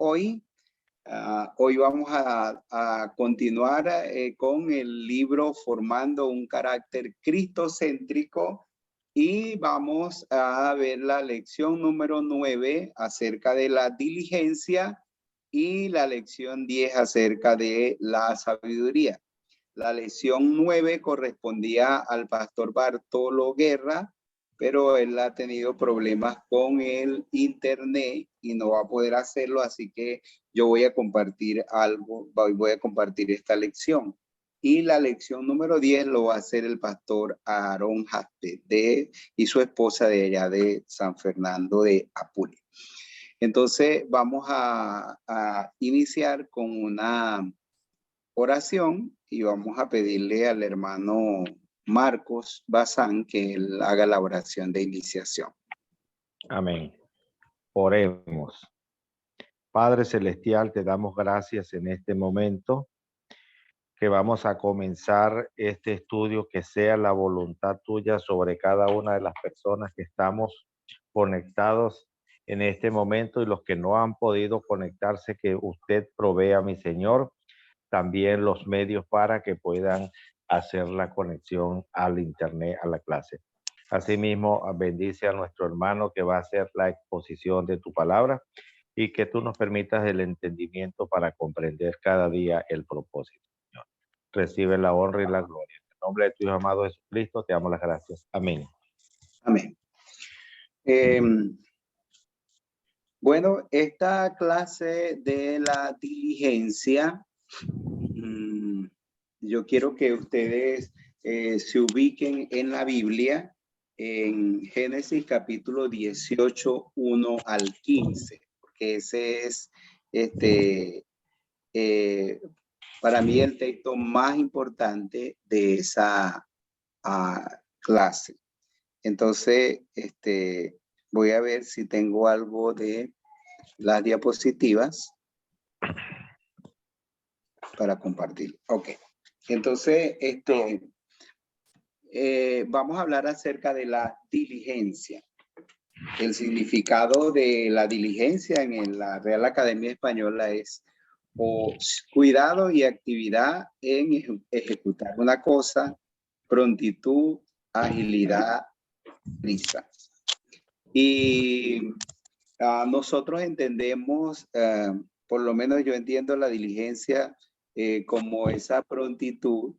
hoy. Hoy vamos a continuar con el libro Formando un carácter cristocéntrico y vamos a ver la lección número 9 acerca de la diligencia y la lección 10 acerca de la sabiduría. La lección 9 correspondía al pastor Bartolo Guerra, pero él ha tenido problemas con el internet y no va a poder hacerlo, así que yo voy a compartir voy a compartir esta lección. Y la lección número 10 lo va a hacer el pastor Aarón Jaspe y su esposa de allá de San Fernando de Apure. Entonces vamos a iniciar con una oración y vamos a pedirle al hermano Marcos Bazán que él haga la oración de iniciación. Amén. Oremos. Padre Celestial, te damos gracias en este momento que vamos a comenzar este estudio, que sea la voluntad tuya sobre cada una de las personas que estamos conectados en este momento y los que no han podido conectarse, que usted provea, mi Señor, también los medios para que puedan hacer la conexión al internet, a la clase. Asimismo, bendice a nuestro hermano que va a hacer la exposición de tu palabra y que tú nos permitas el entendimiento para comprender cada día el propósito, Señor. Recibe la honra y la gloria. En el nombre de tu Hijo amado Jesucristo, te damos las gracias. Amén. Amén. Bueno, esta clase de la diligencia, yo quiero que ustedes se ubiquen en la Biblia, en Génesis capítulo 18, 1 al 15, porque ese es para mí el texto más importante de esa clase. Entonces, voy a ver si tengo algo de las diapositivas para compartir. Ok. Entonces, vamos a hablar acerca de la diligencia. El significado de la diligencia en la Real Academia Española es cuidado y actividad en ejecutar una cosa, prontitud, agilidad, prisa. Y nosotros entendemos, por lo menos yo entiendo la diligencia como esa prontitud,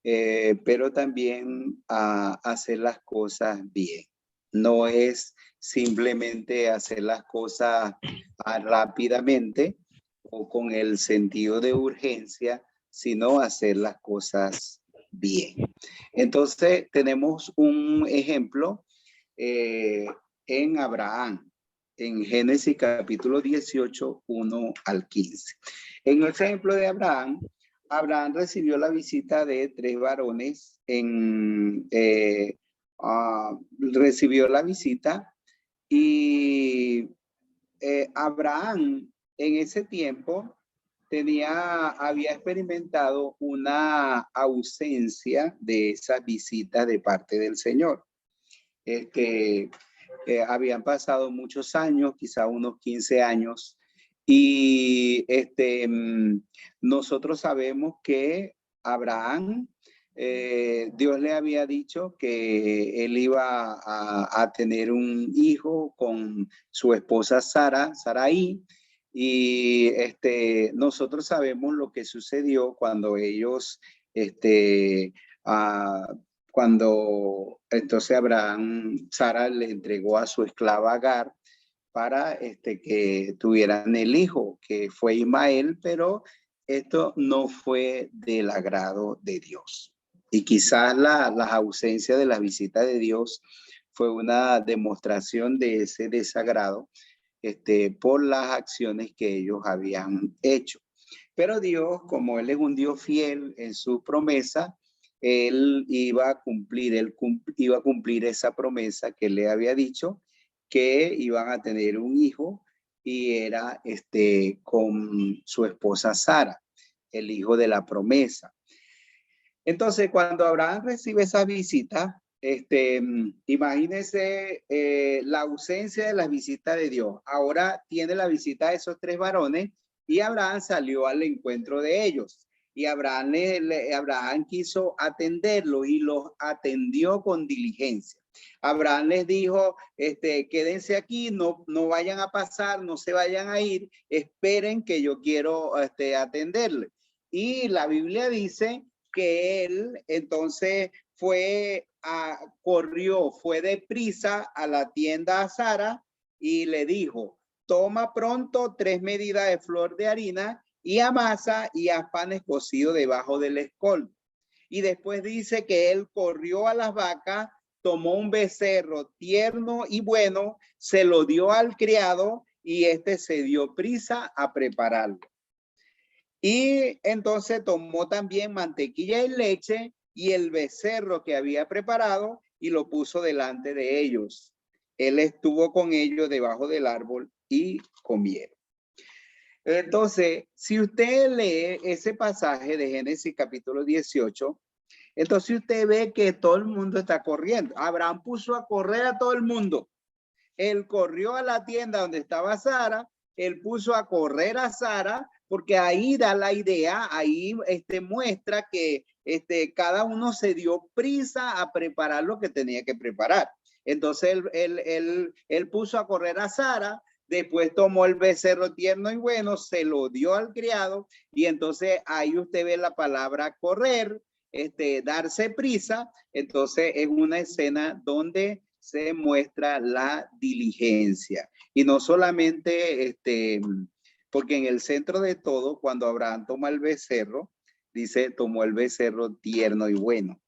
pero también hacer las cosas bien. No es simplemente hacer las cosas rápidamente o con el sentido de urgencia, sino hacer las cosas bien. Entonces, tenemos un ejemplo en Abraham, en Génesis capítulo 18, 1 al 15. En el ejemplo de Abraham, Abraham recibió la visita de 3 varones, recibió la visita y Abraham en ese tiempo había experimentado una ausencia de esas visitas de parte del Señor. Habían pasado muchos años, quizá unos 15 años, y nosotros sabemos que Abraham, Dios le había dicho que él iba a tener un hijo con su esposa Sarai, y nosotros sabemos lo que sucedió cuando ellos, cuando entonces Sara le entregó a su esclava Agar para que tuvieran el hijo, que fue Ismael, pero esto no fue del agrado de Dios. Y quizás la ausencia de la visita de Dios fue una demostración de ese desagrado por las acciones que ellos habían hecho. Pero Dios, como Él es un Dios fiel en su promesa, Él iba a cumplir esa promesa que le había dicho, que iban a tener un hijo, y era con su esposa Sara, el hijo de la promesa. Entonces, cuando Abraham recibe esa visita, imagínense la ausencia de las visitas de Dios. Ahora tiene la visita de esos 3 varones y Abraham salió al encuentro de ellos. Y Abraham quiso atenderlos y los atendió con diligencia. Abraham les dijo, quédense aquí, no vayan a pasar, no se vayan a ir, esperen que yo quiero atenderles. Y la Biblia dice que él entonces corrió, fue deprisa a la tienda a Sara y le dijo, toma pronto 3 medidas de flor de harina y amasa y haz panes cocidos debajo del escol. Y después dice que él corrió a las vacas, tomó un becerro tierno y bueno, se lo dio al criado y se dio prisa a prepararlo. Y entonces tomó también mantequilla y leche y el becerro que había preparado y lo puso delante de ellos. Él estuvo con ellos debajo del árbol y comieron. Entonces, si usted lee ese pasaje de Génesis capítulo 18, entonces usted ve que todo el mundo está corriendo. Abraham puso a correr a todo el mundo. Él corrió a la tienda donde estaba Sara, él puso a correr a Sara, porque ahí da la idea, ahí muestra que cada uno se dio prisa a preparar lo que tenía que preparar. Entonces él puso a correr a Sara, después tomó el becerro tierno y bueno, se lo dio al criado y entonces ahí usted ve la palabra correr, darse prisa. Entonces es una escena donde se muestra la diligencia y no solamente porque en el centro de todo, cuando Abraham toma el becerro, dice, tomó el becerro tierno y bueno.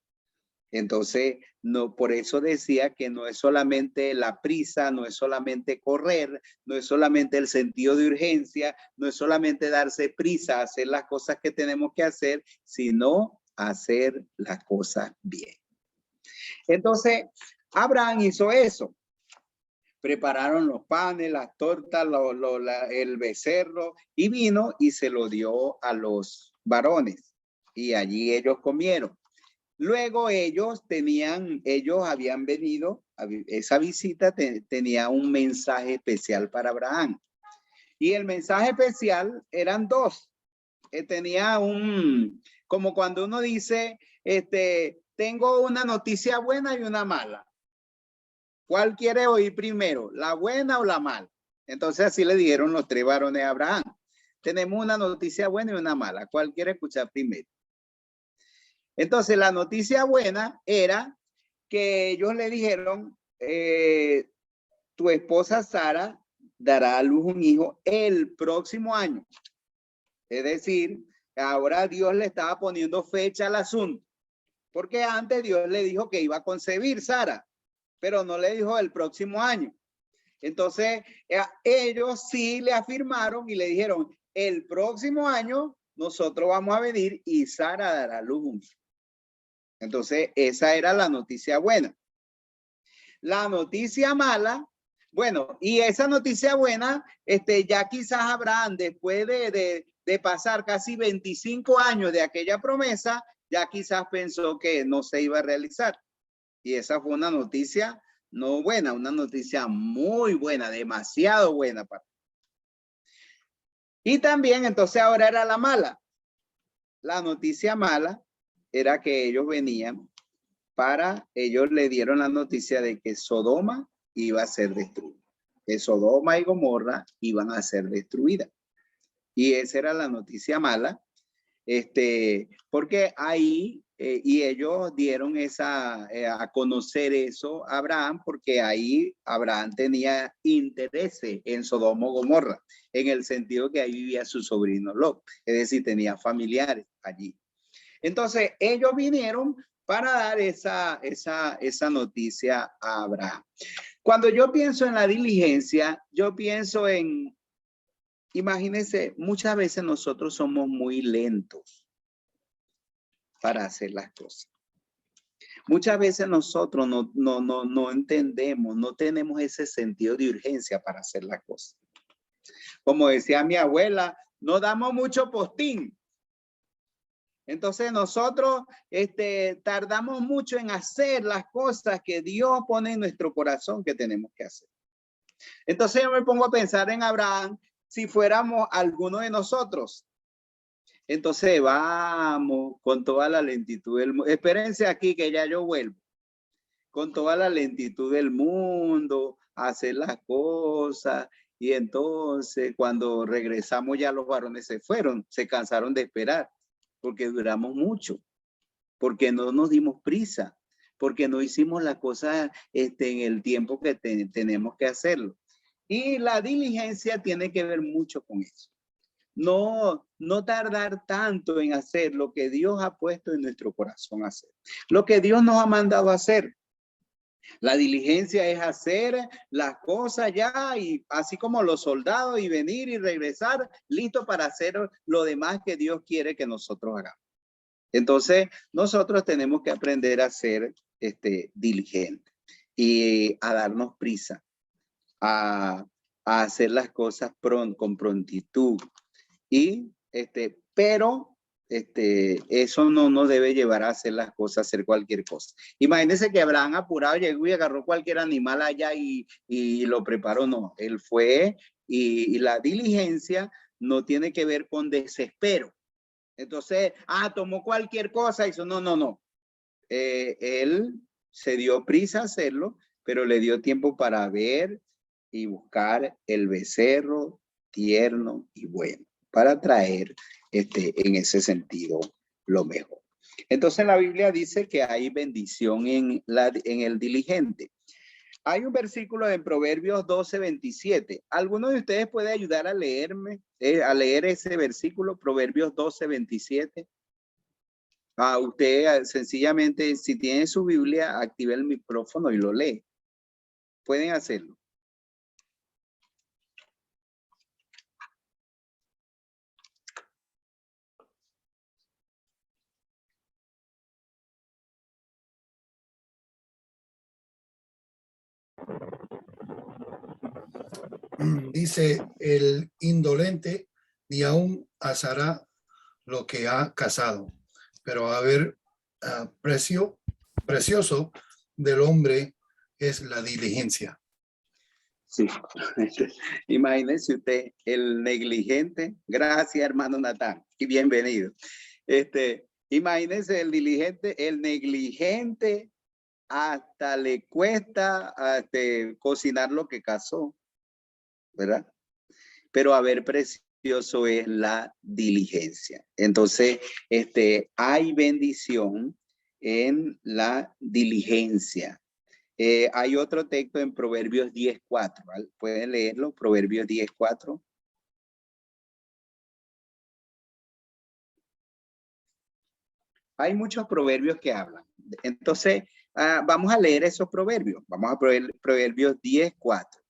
Entonces, no, por eso decía que no es solamente la prisa, no es solamente correr, no es solamente el sentido de urgencia, no es solamente darse prisa a hacer las cosas que tenemos que hacer, sino hacer las cosas bien. Entonces, Abraham hizo eso. Prepararon los panes, las tortas, el becerro y vino y se lo dio a los varones y allí ellos comieron. Luego ellos habían venido, esa visita tenía un mensaje especial para Abraham y el mensaje especial eran 2. Tenía como cuando uno dice, tengo una noticia buena y una mala. ¿Cuál quiere oír primero? ¿La buena o la mala? Entonces así le dijeron los 3 varones a Abraham. Tenemos una noticia buena y una mala. ¿Cuál quiere escuchar primero? Entonces la noticia buena era que ellos le dijeron, tu esposa Sara dará a luz un hijo el próximo año. Es decir, ahora Dios le estaba poniendo fecha al asunto. Porque antes Dios le dijo que iba a concebir Sara, pero no le dijo el próximo año. Entonces, ellos sí le afirmaron y le dijeron, el próximo año nosotros vamos a venir y Sara dará luz. Entonces, esa era la noticia buena. La noticia mala, bueno, y esa noticia buena, ya quizás Abraham, después de pasar casi 25 años de aquella promesa, ya quizás pensó que no se iba a realizar. Y esa fue una noticia no buena, una noticia muy buena, demasiado buena. Y también entonces ahora era la mala. La noticia mala era que ellos venían ellos le dieron la noticia de que Sodoma iba a ser destruida. Que Sodoma y Gomorra iban a ser destruidas. Y esa era la noticia mala. Porque ahí, y ellos dieron a conocer eso a Abraham, porque ahí Abraham tenía interés en Sodoma y Gomorra, en el sentido que ahí vivía su sobrino Lot, es decir, tenía familiares allí. Entonces, ellos vinieron para dar esa noticia a Abraham. Cuando yo pienso en la diligencia, yo pienso en, imagínense, muchas veces nosotros somos muy lentos para hacer las cosas. Muchas veces nosotros no entendemos, no tenemos ese sentido de urgencia para hacer las cosas. Como decía mi abuela, no damos mucho postín. Entonces nosotros tardamos mucho en hacer las cosas que Dios pone en nuestro corazón que tenemos que hacer. Entonces yo me pongo a pensar en Abraham, si fuéramos alguno de nosotros. Entonces vamos con toda la lentitud del mundo. Espérense aquí que ya yo vuelvo. Con toda la lentitud del mundo, a hacer las cosas. Y entonces cuando regresamos ya los varones se fueron, se cansaron de esperar. Porque duramos mucho, porque no nos dimos prisa, porque no hicimos las cosas en el tiempo que tenemos que hacerlo. Y la diligencia tiene que ver mucho con eso. No tardar tanto en hacer lo que Dios ha puesto en nuestro corazón hacer. Lo que Dios nos ha mandado a hacer. La diligencia es hacer las cosas ya, y así como los soldados, y venir y regresar listo para hacer lo demás que Dios quiere que nosotros hagamos. Entonces nosotros tenemos que aprender a ser diligentes y a darnos prisa, a hacer las cosas con prontitud. Y pero eso no nos debe llevar a hacer las cosas, a hacer cualquier cosa. Imagínense que Abraham apurado llegó y agarró cualquier animal allá y lo preparó. No, él fue, y la diligencia no tiene que ver con desespero. Entonces, tomó cualquier cosa, hizo, no. Él se dio prisa a hacerlo, pero le dio tiempo para ver y buscar el becerro tierno y bueno, para traer en ese sentido lo mejor. Entonces la Biblia dice que hay bendición en el diligente. Hay un versículo en Proverbios 12:27. ¿Alguno de ustedes puede ayudar a leerme, a leer ese versículo, Proverbios 12:27? Usted sencillamente, si tiene su Biblia, active el micrófono y lo lee. Pueden hacerlo. Dice, el indolente ni aún asará lo que ha cazado, pero a ver, precioso del hombre es la diligencia. Sí, imagínense usted, el negligente. Gracias, hermano Natán, y bienvenido. Imagínense el negligente hasta le cuesta cocinar lo que cazó, ¿verdad? Pero a ver, precioso es la diligencia. Entonces, hay bendición en la diligencia. Hay otro texto en Proverbios 10:4, ¿vale? ¿Pueden leerlo? Proverbios 10:4. Hay muchos proverbios que hablan. Entonces, vamos a leer esos proverbios. Vamos a Proverbios 10:4.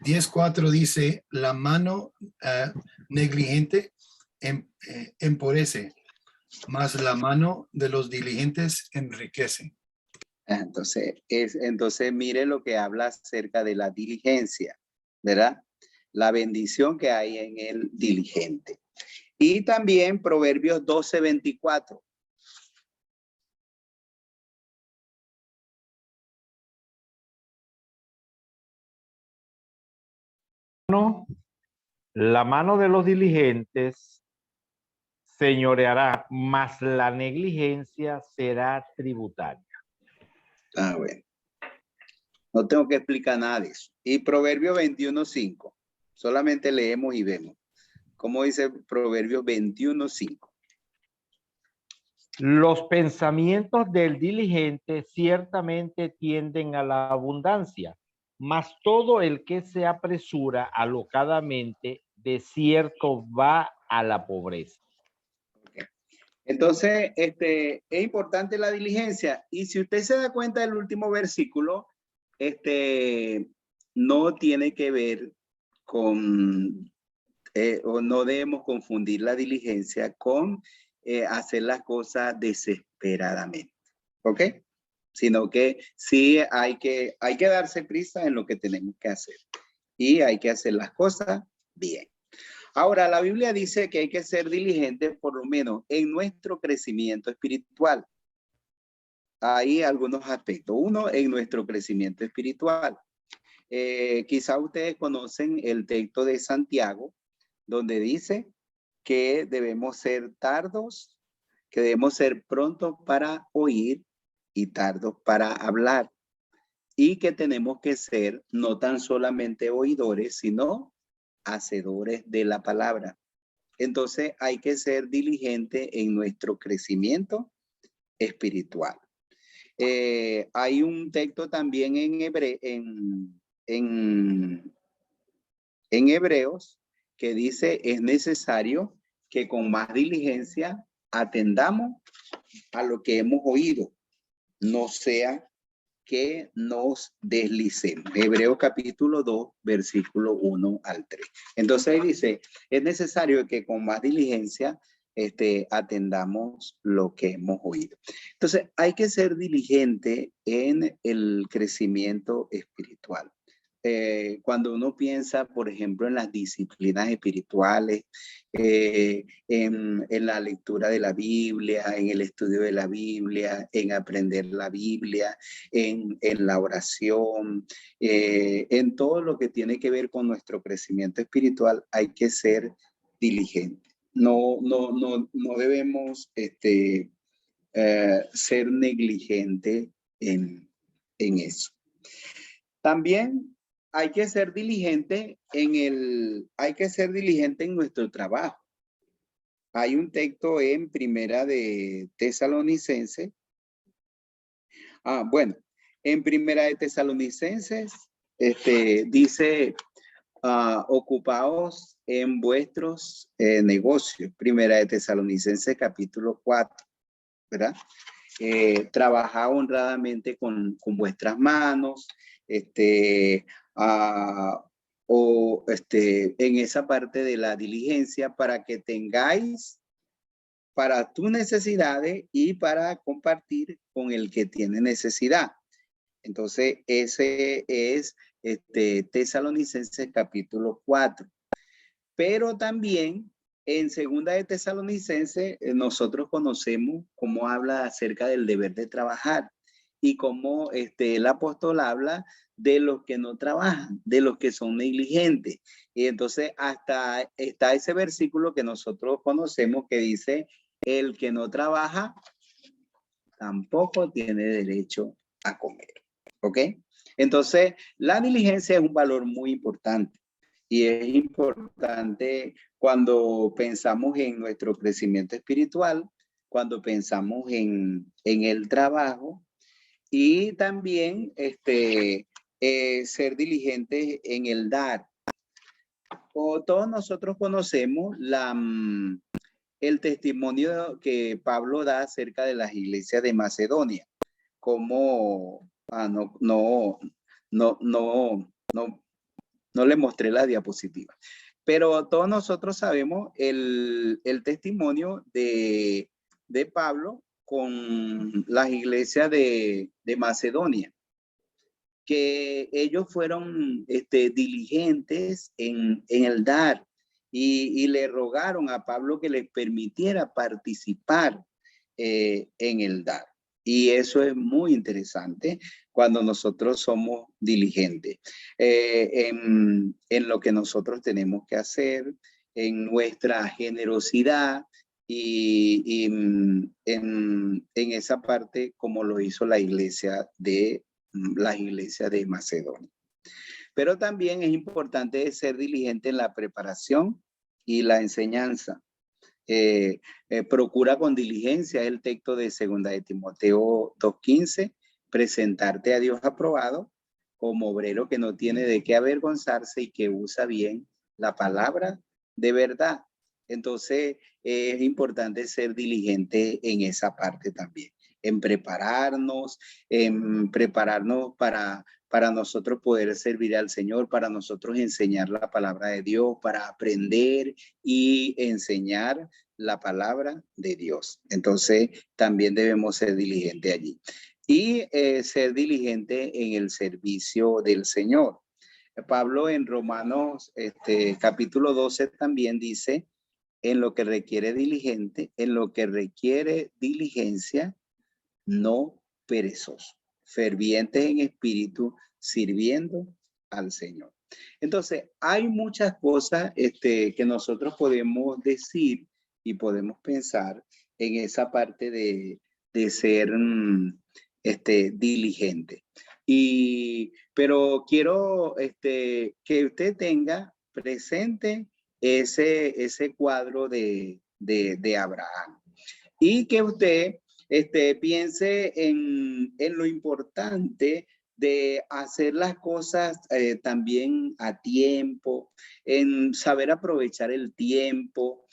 10:4 dice, la mano negligente empobrece, mas la mano de los diligentes enriquece. Entonces mire lo que habla acerca de la diligencia, ¿verdad? La bendición que hay en el diligente. Y también Proverbios 12:24. La mano de los diligentes señoreará, mas la negligencia será tributaria. Bueno. No tengo que explicar nada de eso. Y Proverbios 21:5. Solamente leemos y vemos. ¿Cómo dice Proverbios 21:5? Los pensamientos del diligente ciertamente tienden a la abundancia, mas todo el que se apresura alocadamente, de cierto va a la pobreza. Okay. Entonces, es importante la diligencia. Y si usted se da cuenta del último versículo, no tiene que ver con, o no debemos confundir la diligencia con hacer las cosas desesperadamente, ¿ok? Sino que sí hay que darse prisa en lo que tenemos que hacer y hay que hacer las cosas bien. Ahora, la Biblia dice que hay que ser diligente por lo menos en nuestro crecimiento espiritual. Hay algunos aspectos. Uno, en nuestro crecimiento espiritual. Quizá ustedes conocen el texto de Santiago, donde dice que debemos ser tardos, que debemos ser prontos para oír y tardos para hablar. Y que tenemos que ser no tan solamente oidores, sino hacedores de la palabra. Entonces hay que ser diligente en nuestro crecimiento espiritual. Hay un texto también en Hebreos que dice: es necesario que con más diligencia atendamos a lo que hemos oído, no sea que nos deslicemos. Hebreos capítulo 2, versículo 1 al 3. Entonces ahí dice: es necesario que con más diligencia atendamos lo que hemos oído. Entonces hay que ser diligente en el crecimiento espiritual. Cuando uno piensa, por ejemplo, en las disciplinas espirituales, en la lectura de la Biblia, en el estudio de la Biblia, en aprender la Biblia, en la oración, en todo lo que tiene que ver con nuestro crecimiento espiritual, hay que ser diligente. No debemos ser negligentes en eso. También hay que ser diligente en nuestro trabajo. Hay un texto en Primera de Tesalonicenses. En Primera de Tesalonicenses dice: ocupaos en vuestros negocios. Primera de Tesalonicenses capítulo 4, ¿verdad? Trabajad honradamente con vuestras manos, en esa parte de la diligencia, para que tengáis para tus necesidades y para compartir con el que tiene necesidad. Entonces, ese es Tesalonicenses capítulo 4. Pero también en Segunda de Tesalonicenses nosotros conocemos cómo habla acerca del deber de trabajar y cómo el apóstol habla de los que no trabajan, de los que son negligentes. Y entonces hasta está ese versículo que nosotros conocemos que dice: el que no trabaja tampoco tiene derecho a comer. ¿Ok? Entonces, la diligencia es un valor muy importante. Y es importante cuando pensamos en nuestro crecimiento espiritual, cuando pensamos en el trabajo, y también ser diligentes en el dar. Todos nosotros conocemos el testimonio que Pablo da acerca de las iglesias de Macedonia, como no le mostré la diapositiva, pero todos nosotros sabemos el testimonio de Pablo con las iglesias de Macedonia, que ellos fueron diligentes en el dar y le rogaron a Pablo que les permitiera participar en el dar. Y eso es muy interesante cuando nosotros somos diligentes en lo que nosotros tenemos que hacer, en nuestra generosidad y en esa parte como lo hizo las iglesias de Macedonia. Pero también es importante ser diligente en la preparación y la enseñanza. Procura con diligencia el texto de 2 de Timoteo 2:15, presentarte a Dios aprobado como obrero que no tiene de qué avergonzarse y que usa bien la palabra de verdad. Entonces es importante ser diligente en esa parte también, en prepararnos para nosotros poder servir al Señor, para nosotros enseñar la palabra de Dios, para aprender y enseñar la palabra de Dios. Entonces, también debemos ser diligentes allí. Y ser diligente en el servicio del Señor. Pablo en Romanos capítulo 12 también dice, en lo que requiere diligencia, no perezoso, fervientes en espíritu, sirviendo al Señor. Entonces, hay muchas cosas que nosotros podemos decir y podemos pensar en esa parte de ser diligente. Pero quiero que usted tenga presente ese cuadro de Abraham y que usted piense en lo importante de hacer las cosas también a tiempo, en saber aprovechar el tiempo,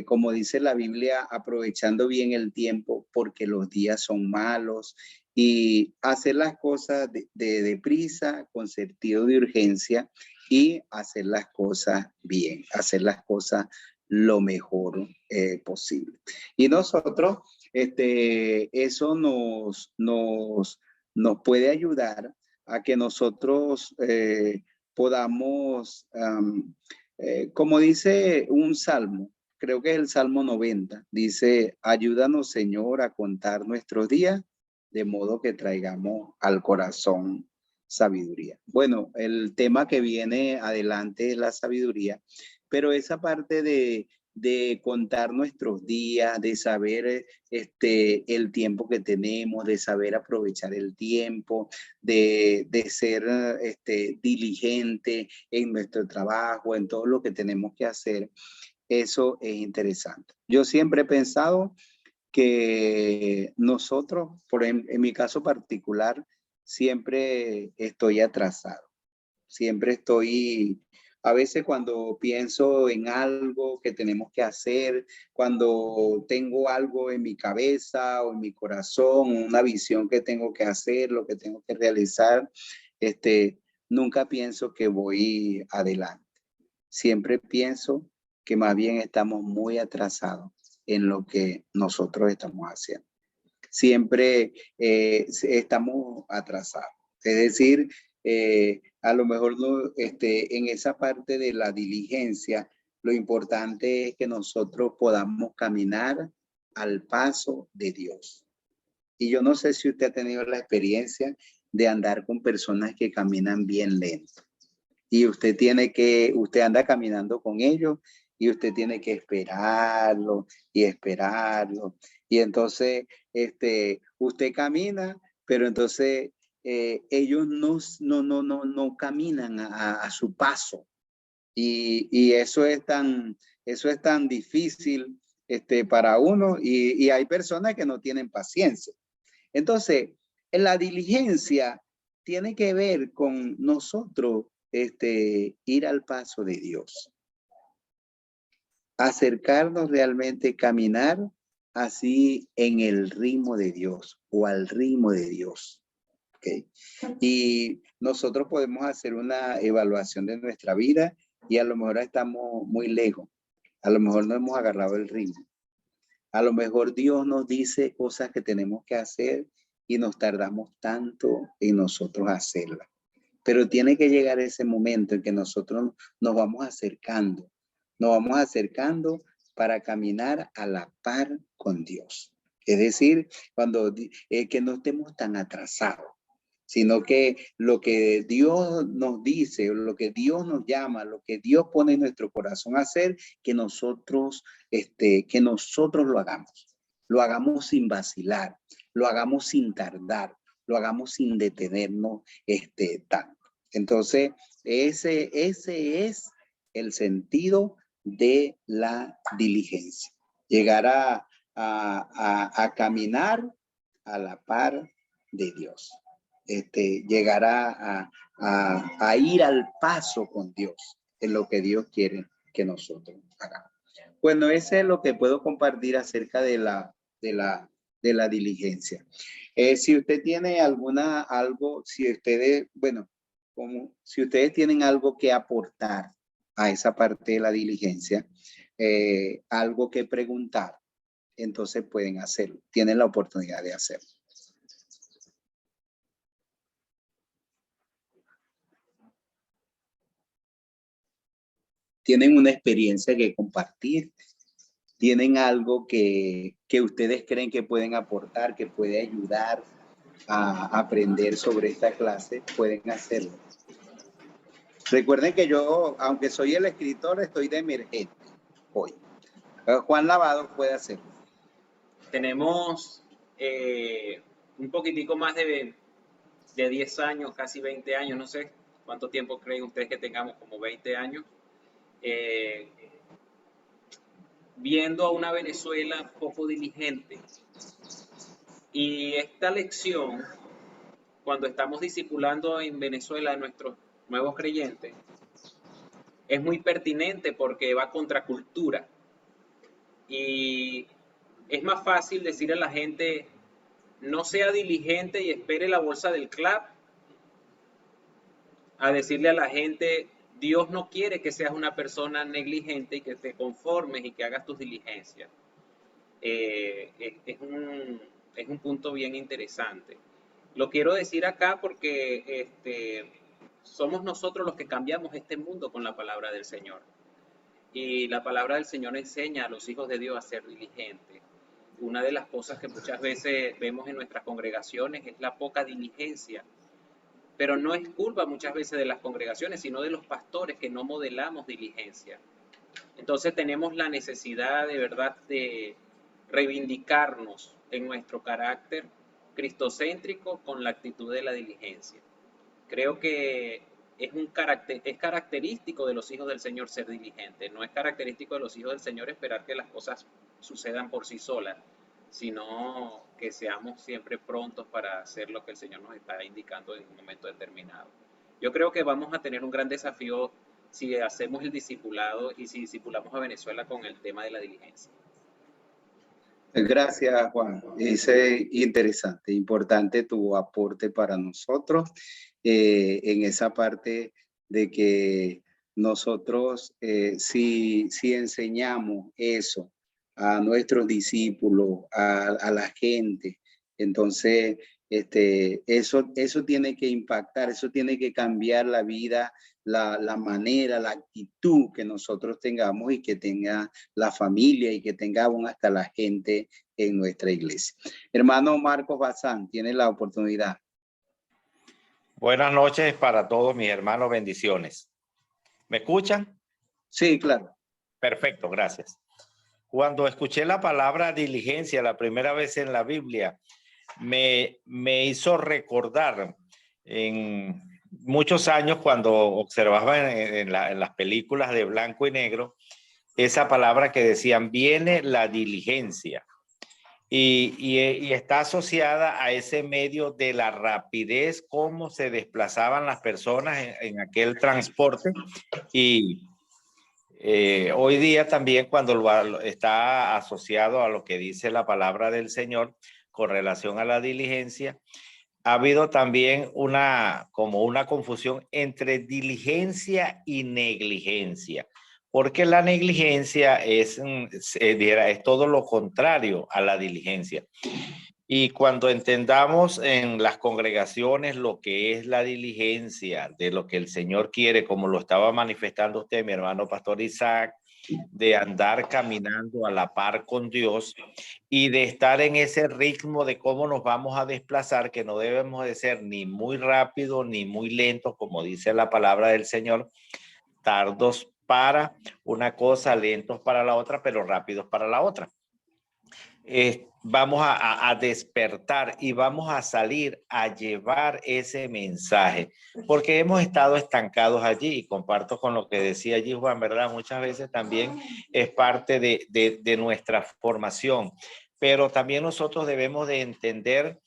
como dice la Biblia, aprovechando bien el tiempo porque los días son malos, y hacer las cosas deprisa, con sentido de urgencia, y hacer las cosas bien, hacer las cosas lo mejor posible. Y nosotros, eso nos puede ayudar a que nosotros podamos, como dice un salmo, creo que es el Salmo 90, dice, ayúdanos Señor a contar nuestros días, de modo que traigamos al corazón sabiduría. Bueno, el tema que viene adelante es la sabiduría, pero esa parte de contar nuestros días, de saber el tiempo que tenemos, de saber aprovechar el tiempo, de ser diligente en nuestro trabajo, en todo lo que tenemos que hacer, eso es interesante. Yo siempre he pensado que nosotros, en mi caso particular, siempre estoy atrasado. Siempre estoy, a veces cuando pienso en algo que tenemos que hacer, cuando tengo algo en mi cabeza o en mi corazón, una visión que tengo que hacer, lo que tengo que realizar, nunca pienso que voy adelante. Siempre pienso que más bien estamos muy atrasados en lo que nosotros estamos haciendo. Siempre estamos atrasados. Es decir, a lo mejor no, en esa parte de la diligencia, lo importante es que nosotros podamos caminar al paso de Dios. Y yo no sé si usted ha tenido la experiencia de andar con personas que caminan bien lento. Y usted anda caminando con ellos y usted tiene que esperarlo y esperarlo. Y entonces, usted camina, pero entonces ellos no caminan a su paso. Y eso es tan difícil para uno, y hay personas que no tienen paciencia. Entonces, la diligencia tiene que ver con nosotros ir al paso de Dios. Acercarnos realmente, caminar así en el ritmo de Dios o al ritmo de Dios. ¿Okay? Y nosotros podemos hacer una evaluación de nuestra vida y a lo mejor estamos muy lejos. A lo mejor no hemos agarrado el ritmo. A lo mejor Dios nos dice cosas que tenemos que hacer y nos tardamos tanto en nosotros hacerlas. Pero tiene que llegar ese momento en que nosotros nos vamos acercando para caminar a la par con Dios. Es decir, que no estemos tan atrasados, sino que lo que Dios nos dice, lo que Dios nos llama, lo que Dios pone en nuestro corazón a hacer, que nosotros lo hagamos sin vacilar, lo hagamos sin tardar, lo hagamos sin detenernos tanto. Entonces, ese es el sentido de la diligencia. Llegar a caminar a la par de Dios. Llegar a ir al paso con Dios en lo que Dios quiere que nosotros hagamos. Bueno, ese es lo que puedo compartir acerca de la diligencia. Si usted tiene si ustedes tienen algo que aportar a esa parte de la diligencia, algo que preguntar, entonces pueden hacerlo, tienen la oportunidad de hacerlo. tienen una experiencia que compartir, tienen algo que ustedes creen que pueden aportar, que puede ayudar a aprender sobre esta clase, pueden hacerlo. Recuerden que yo, aunque soy el escritor, estoy de emergente hoy. Juan Lavado puede hacerlo. Tenemos un poquitico más de 10 años, casi 20 años, no sé cuánto tiempo creen ustedes que tengamos, como 20 años, viendo a una Venezuela poco diligente. Y esta lección, cuando estamos discipulando en Venezuela a nuestros nuevos creyentes, es muy pertinente porque va contra cultura. Y es más fácil decir a la gente, no sea diligente y espere la bolsa del club, a decirle a la gente, Dios no quiere que seas una persona negligente y que te conformes y que hagas tus diligencias. Es un punto bien interesante. Lo quiero decir acá porque somos nosotros los que cambiamos este mundo con la palabra del Señor. Y la palabra del Señor enseña a los hijos de Dios a ser diligentes. Una de las cosas que muchas veces vemos en nuestras congregaciones es la poca diligencia. Pero no es culpa muchas veces de las congregaciones, sino de los pastores que no modelamos diligencia. Entonces tenemos la necesidad de verdad de reivindicarnos en nuestro carácter cristocéntrico con la actitud de la diligencia. Creo que es característico de los hijos del Señor ser diligentes. No es característico de los hijos del Señor esperar que las cosas sucedan por sí solas, sino que seamos siempre prontos para hacer lo que el Señor nos está indicando en un momento determinado. Yo creo que vamos a tener un gran desafío si hacemos el discipulado y si discipulamos a Venezuela con el tema de la diligencia. Gracias, Juan. Es interesante, importante tu aporte para nosotros en esa parte de que nosotros si enseñamos eso a nuestros discípulos, a la gente, entonces eso tiene que impactar, eso tiene que cambiar la vida, la manera, la actitud que nosotros tengamos y que tenga la familia y que tengamos hasta la gente en nuestra iglesia. Hermano Marcos Bazán, tiene la oportunidad. Buenas noches para todos mis hermanos, bendiciones. ¿Me escuchan? Sí, claro. Perfecto, gracias. Cuando escuché la palabra diligencia la primera vez en la Biblia, me hizo recordar en muchos años cuando observaba en las películas de blanco y negro esa palabra que decían, viene la diligencia. Y está asociada a ese medio de la rapidez, cómo se desplazaban las personas en aquel transporte. Y hoy día también cuando está asociado a lo que dice la palabra del Señor con relación a la diligencia, ha habido también como una confusión entre diligencia y negligencia. Porque la negligencia es todo lo contrario a la diligencia. Y cuando entendamos en las congregaciones lo que es la diligencia de lo que el Señor quiere, como lo estaba manifestando usted, mi hermano Pastor Isaac, de andar caminando a la par con Dios y de estar en ese ritmo de cómo nos vamos a desplazar, que no debemos de ser ni muy rápido ni muy lento, como dice la palabra del Señor, tardos para una cosa, lentos para la otra, pero rápidos para la otra. Vamos a despertar y vamos a salir a llevar ese mensaje, porque hemos estado estancados allí, y comparto con lo que decía allí Juan, ¿verdad? Muchas veces también es parte de nuestra formación, pero también nosotros debemos de entender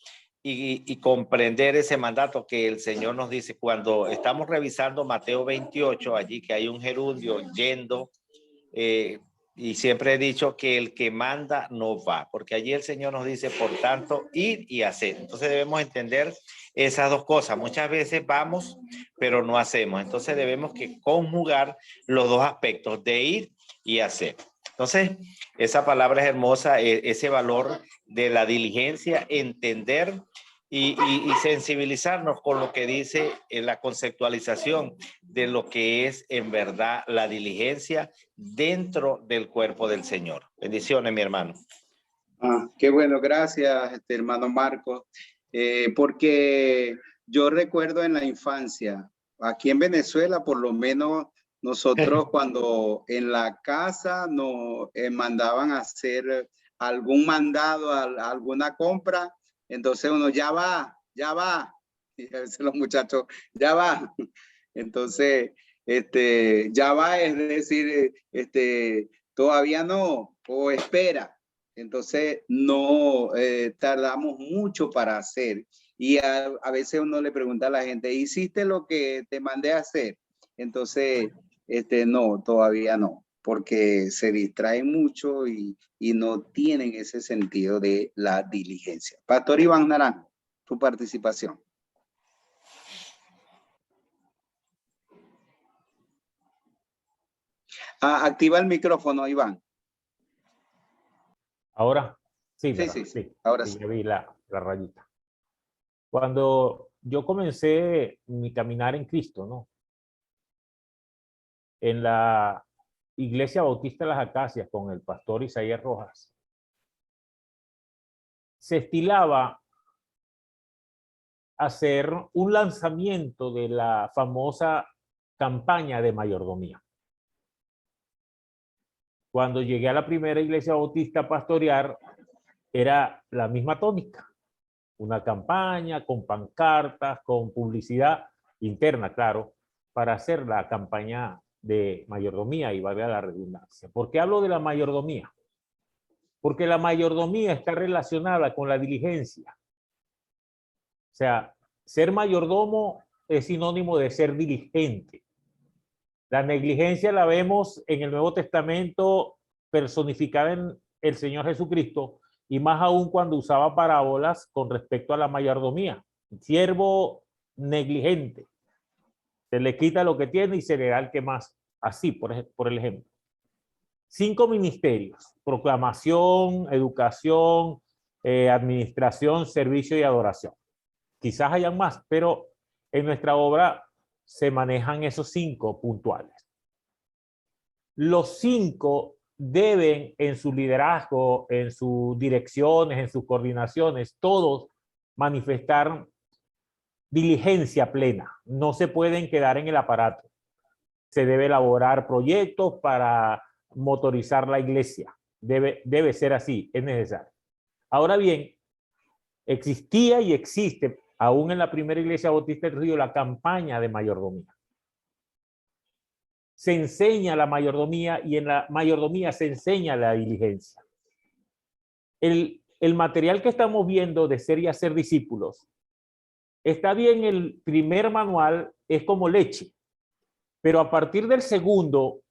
y comprender ese mandato que el Señor nos dice cuando estamos revisando Mateo 28, allí que hay un gerundio yendo, y siempre he dicho que el que manda no va, porque allí el Señor nos dice, por tanto, ir y hacer. Entonces debemos entender esas dos cosas. Muchas veces vamos, pero no hacemos. Entonces debemos que conjugar los dos aspectos de ir y hacer. Entonces, esa palabra es hermosa, ese valor de la diligencia, entender y sensibilizarnos con lo que dice la conceptualización de lo que es en verdad la diligencia dentro del cuerpo del Señor. Bendiciones, mi hermano. Qué bueno, gracias, hermano Marcos, porque yo recuerdo en la infancia, aquí en Venezuela, por lo menos nosotros cuando en la casa nos mandaban a hacer algún mandado, alguna compra, entonces uno ya va, y a veces los muchachos, ya va. Entonces, ya va, es decir, todavía no, o espera. Entonces no tardamos mucho para hacer y a veces uno le pregunta a la gente, ¿hiciste lo que te mandé a hacer? Entonces, no, todavía no, porque se distraen mucho y no tienen ese sentido de la diligencia. Pastor Iván Naranjo, tu participación. Activa el micrófono, Iván. Ahora, sí, sí, ahora sí. Ya vi la rayita. Cuando yo comencé mi caminar en Cristo, ¿no? En la Iglesia Bautista de las Acacias con el pastor Isaías Rojas, se estilaba hacer un lanzamiento de la famosa campaña de mayordomía. Cuando llegué a la primera iglesia bautista a pastorear, era la misma tónica. Una campaña con pancartas, con publicidad interna, claro, para hacer la campaña de mayordomía, y valga la redundancia. ¿Por qué hablo de la mayordomía? Porque la mayordomía está relacionada con la diligencia. O sea, ser mayordomo es sinónimo de ser diligente. La negligencia la vemos en el Nuevo Testamento personificada en el Señor Jesucristo, y más aún cuando usaba parábolas con respecto a la mayordomía. Siervo negligente. Se le quita lo que tiene y se le da el que más. Así, por el ejemplo. 5 ministerios: proclamación, educación, administración, servicio y adoración. Quizás hayan más, pero en nuestra obra se manejan esos 5 puntuales. Los 5 deben, en su liderazgo, en sus direcciones, en sus coordinaciones, todos manifestar diligencia plena. No se pueden quedar en el aparato. Se debe elaborar proyectos para motorizar la iglesia. Debe ser así, es necesario. Ahora bien, existía y existe, aún en la primera iglesia bautista del Río, la campaña de mayordomía. Se enseña la mayordomía y en la mayordomía se enseña la diligencia. El material que estamos viendo de Ser y Hacer Discípulos, está bien, el primer manual es como leche, pero a partir del segundo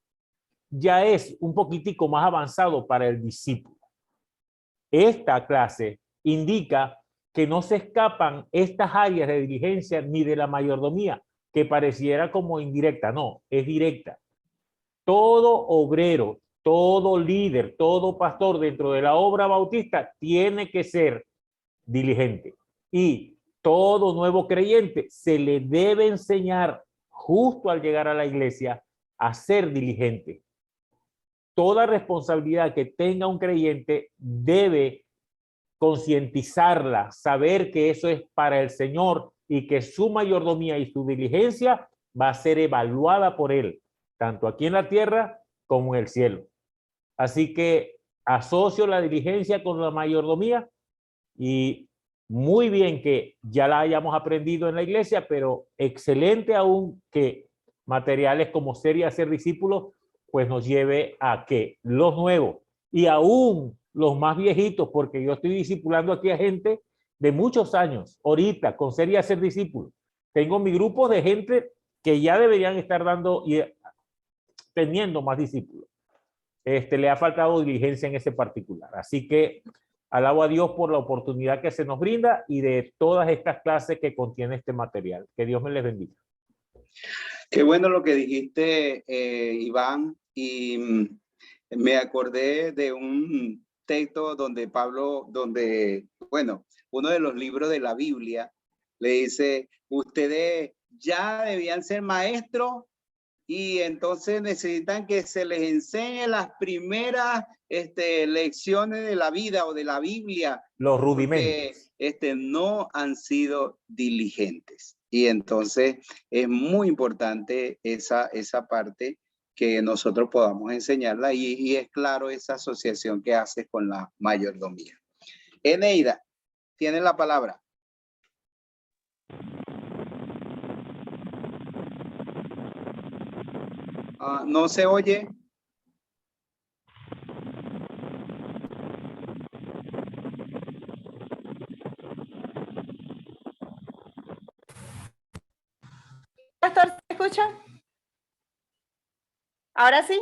ya es un poquitico más avanzado para el discípulo. Esta clase indica que no se escapan estas áreas de diligencia ni de la mayordomía, que pareciera como indirecta. No, es directa. Todo obrero, todo líder, todo pastor dentro de la obra bautista tiene que ser diligente. Y todo nuevo creyente se le debe enseñar justo al llegar a la iglesia a ser diligente. Toda responsabilidad que tenga un creyente debe concientizarla, saber que eso es para el Señor y que su mayordomía y su diligencia va a ser evaluada por Él, tanto aquí en la tierra como en el cielo. Así que asocio la diligencia con la mayordomía, y muy bien que ya la hayamos aprendido en la iglesia, pero excelente aún que materiales como Ser y Hacer Discípulos pues nos lleve a que los nuevos y aún los más viejitos, porque yo estoy discipulando aquí a gente de muchos años, ahorita con Ser y Hacer Discípulos. Tengo mi grupo de gente que ya deberían estar dando y teniendo más discípulos. Le ha faltado diligencia en ese particular. Así que alabo a Dios por la oportunidad que se nos brinda y de todas estas clases que contiene este material. Que Dios me les bendiga. Qué bueno lo que dijiste, Iván, y me acordé de un texto donde bueno, uno de los libros de la Biblia le dice, ustedes ya debían ser maestros y entonces necesitan que se les enseñe las primeras lecciones de la vida o de la Biblia. Los rudimentos. No han sido diligentes. Y entonces es muy importante esa parte que nosotros podamos enseñarla y es claro esa asociación que hace con la mayordomía. Eneida, tiene la palabra. ¿No se oye? Pastor, ¿se escucha? ¿Ahora sí?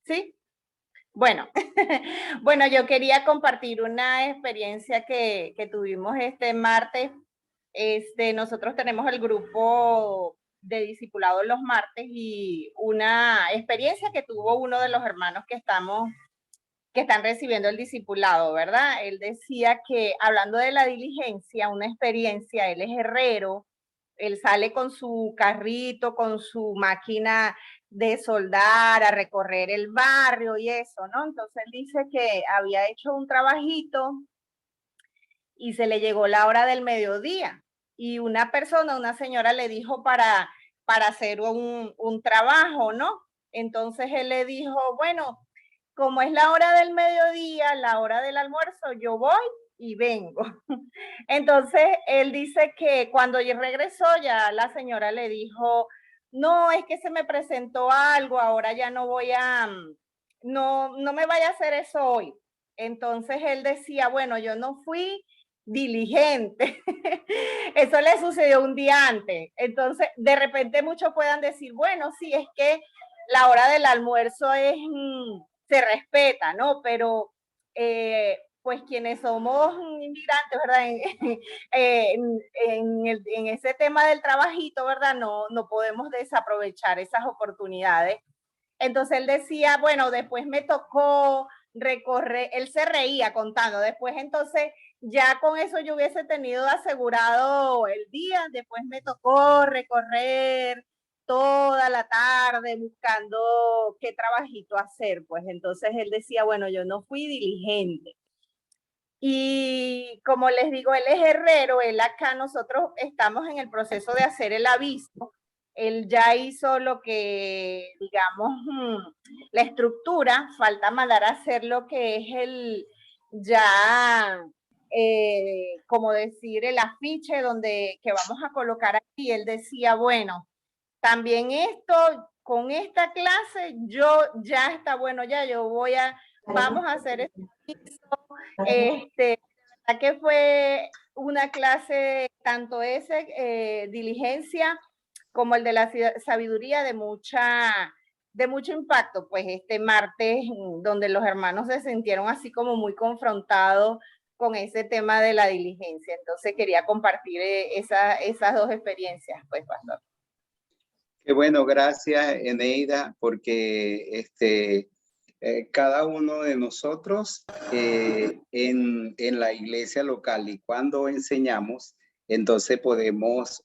¿Sí? Bueno, bueno, yo quería compartir una experiencia que tuvimos este martes. Nosotros tenemos el grupo de discipulados los martes y una experiencia que tuvo uno de los hermanos que están recibiendo el discipulado, ¿verdad? Él decía que, hablando de la diligencia, una experiencia, él es herrero, él sale con su carrito, con su máquina de soldar, a recorrer el barrio y eso, ¿no? Entonces él dice que había hecho un trabajito y se le llegó la hora del mediodía y una persona, una señora le dijo para hacer un trabajo, ¿no? Entonces él le dijo, bueno, como es la hora del mediodía, la hora del almuerzo, yo voy y vengo. Entonces él dice que cuando regresó ya la señora le dijo, no, es que se me presentó algo, ahora ya no voy a, no me vaya a hacer eso hoy. Entonces él decía, bueno, yo no fui diligente. Eso le sucedió un día antes. Entonces, de repente muchos puedan decir, bueno, sí, es que la hora del almuerzo es, se respeta, ¿no? Pero pues quienes somos inmigrantes, ¿verdad? En ese tema del trabajito, ¿verdad? No podemos desaprovechar esas oportunidades. Entonces él decía, bueno, después me tocó recorrer, él se reía contando, después entonces ya con eso yo hubiese tenido asegurado el día, después me tocó recorrer toda la tarde buscando qué trabajito hacer, pues entonces él decía, bueno, yo no fui diligente. Y como les digo, él es herrero, él acá nosotros estamos en el proceso de hacer el aviso, él ya hizo lo que, digamos, la estructura, falta mandar a hacer lo que es el, ya, como decir, el afiche que vamos a colocar aquí. Él decía, bueno, también esto, con esta clase, yo ya está bueno, ya yo vamos a hacer este aviso, que fue una clase, tanto diligencia como el de la sabiduría de mucho impacto, pues este martes, donde los hermanos se sintieron así como muy confrontados con ese tema de la diligencia. Entonces quería compartir esas dos experiencias, pues, pastor. Qué bueno, gracias, Eneida, porque cada uno de nosotros en la iglesia local y cuando enseñamos, entonces podemos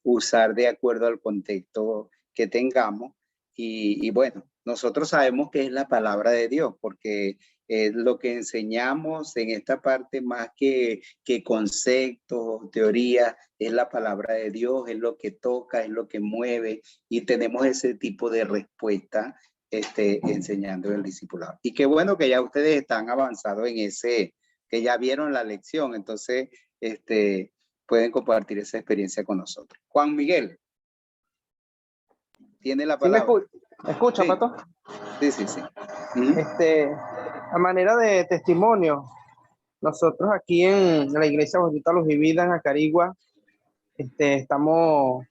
usar de acuerdo al contexto que tengamos. Y bueno, nosotros sabemos que es la palabra de Dios, porque lo que enseñamos en esta parte, más que conceptos, teoría, es la palabra de Dios, es lo que toca, es lo que mueve, y tenemos ese tipo de respuesta enseñando el discipulado. Y qué bueno que ya ustedes están avanzados en ese, que ya vieron la lección, entonces pueden compartir esa experiencia con nosotros. Juan Miguel, tiene la palabra. ¿Sí me escucha, sí. Pato? Sí. A manera de testimonio, nosotros aquí en la Iglesia Bautista Los Vividas en Acarigua, estamos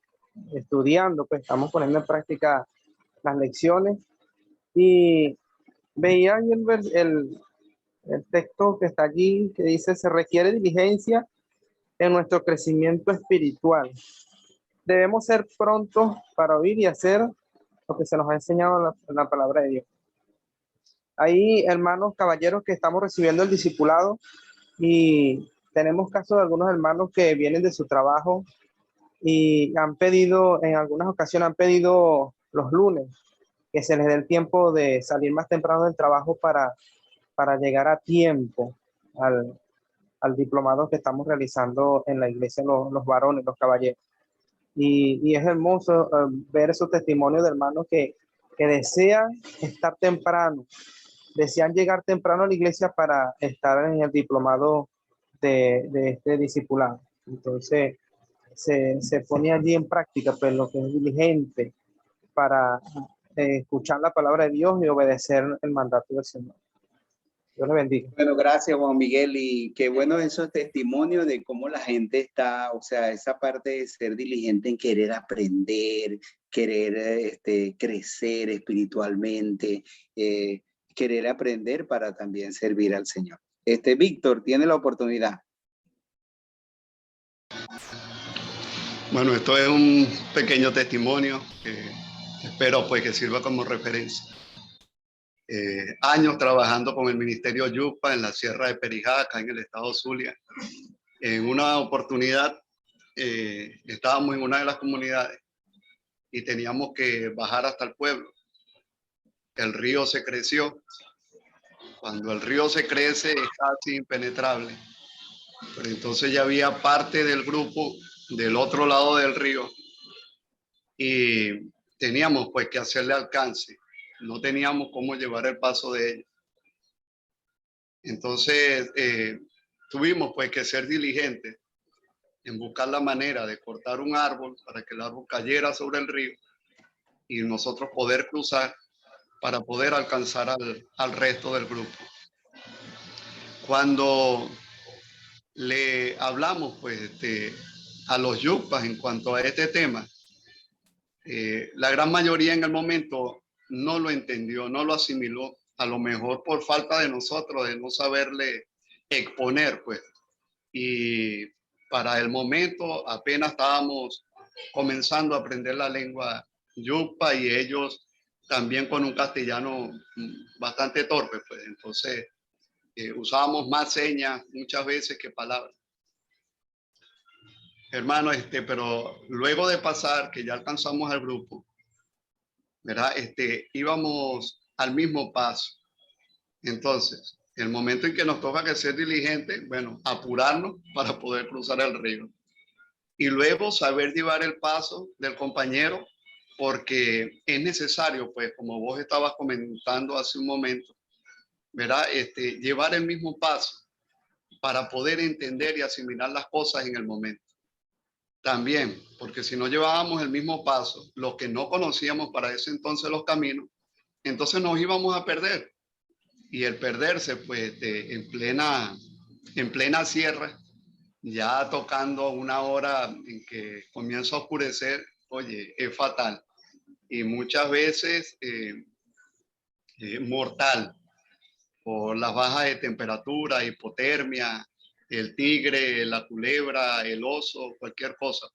estudiando, pues estamos poniendo en práctica las lecciones y veía ahí el texto que está aquí que dice: se requiere diligencia en nuestro crecimiento espiritual. Debemos ser prontos para oír y hacer lo que se nos ha enseñado en la palabra de Dios. Ahí, hermanos, caballeros, que estamos recibiendo el discipulado, Y tenemos casos de algunos hermanos que vienen de su trabajo y han pedido, en algunas ocasiones han pedido los lunes, que se les dé el tiempo de salir más temprano del trabajo para llegar a tiempo al diplomado que estamos realizando en la iglesia, los varones, los caballeros. Y es hermoso ver esos testimonios de hermanos que desean estar temprano, desean llegar temprano a la iglesia para estar en el diplomado de este discipulado. Entonces, se pone allí en práctica pues lo que es diligente para escuchar la palabra de Dios y obedecer el mandato del Señor. Dios le bendiga. Bueno, gracias Juan Miguel, y qué bueno esos testimonios de cómo la gente está, o sea, esa parte de ser diligente en querer aprender, querer crecer espiritualmente, querer aprender para también servir al Señor. Víctor, tiene la oportunidad. Bueno, esto es un pequeño testimonio que espero pues que sirva como referencia. Años trabajando con el Ministerio Yupa en la Sierra de Perijá, acá en el estado Zulia. En una oportunidad estábamos en una de las comunidades y teníamos que bajar hasta el pueblo. El río se creció. Cuando el río se crece es casi impenetrable. Pero entonces ya había parte del grupo del otro lado del río y teníamos pues que hacerle alcance. No teníamos cómo llevar el paso de ellos. Entonces tuvimos pues que ser diligentes en buscar la manera de cortar un árbol para que el árbol cayera sobre el río y nosotros poder cruzar para poder alcanzar al resto del grupo. Cuando le hablamos pues a los yupas en cuanto a este tema, la gran mayoría en el momento no lo entendió, no lo asimiló, a lo mejor por falta de nosotros, de no saberle exponer, pues. Y para el momento apenas estábamos comenzando a aprender la lengua yupa y ellos también con un castellano bastante torpe, pues. Entonces usábamos más señas muchas veces que palabras. Hermano, pero luego de pasar, que ya alcanzamos al grupo, ¿verdad? Íbamos al mismo paso. Entonces, el momento en que nos toca que ser diligentes, bueno, apurarnos para poder cruzar el río. Y luego saber llevar el paso del compañero, porque es necesario, pues, como vos estabas comentando hace un momento, ¿verdad? Llevar el mismo paso para poder entender y asimilar las cosas en el momento. También, porque si no llevábamos el mismo paso, los que no conocíamos para ese entonces los caminos, entonces nos íbamos a perder. Y el perderse, pues, en plena sierra, ya tocando una hora en que comienza a oscurecer, oye, es fatal. Y muchas veces mortal, por las bajas de temperatura, hipotermia, el tigre, la culebra, el oso, cualquier cosa.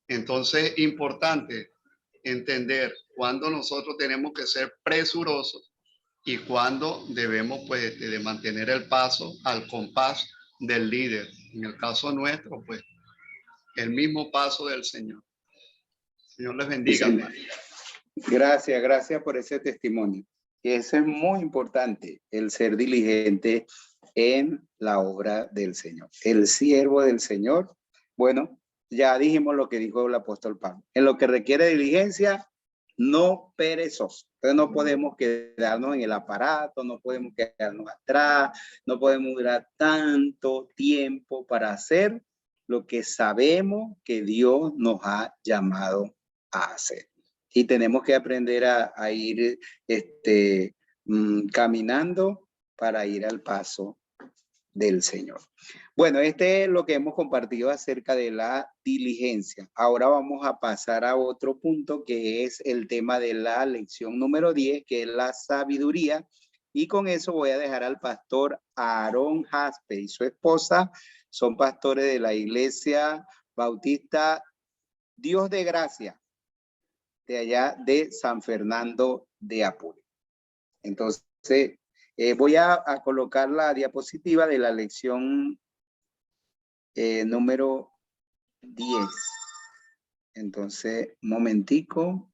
Entonces, importante entender cuándo nosotros tenemos que ser presurosos y cuándo debemos pues de mantener el paso al compás del líder. En el caso nuestro, pues, el mismo paso del Señor. Señor les bendiga. Gracias, gracias por ese testimonio. Y eso es muy importante, el ser diligente en la obra del Señor. El siervo del Señor, bueno, ya dijimos lo que dijo el apóstol Pablo. En lo que requiere diligencia, no perezoso. Entonces no podemos quedarnos en el aparato, no podemos quedarnos atrás, no podemos durar tanto tiempo para hacer lo que sabemos que Dios nos ha llamado a hacer. Y tenemos que aprender a ir caminando para ir al paso del Señor. Bueno, es lo que hemos compartido acerca de la diligencia. Ahora vamos a pasar a otro punto que es el tema de la lección número 10, que es la sabiduría. Y con eso voy a dejar al pastor Aarón Jaspe y su esposa. Son pastores de la Iglesia Bautista Dios de Gracia, de allá de San Fernando de Apure. Entonces, Voy a colocar la diapositiva de la lección número 10. Entonces, un momentico.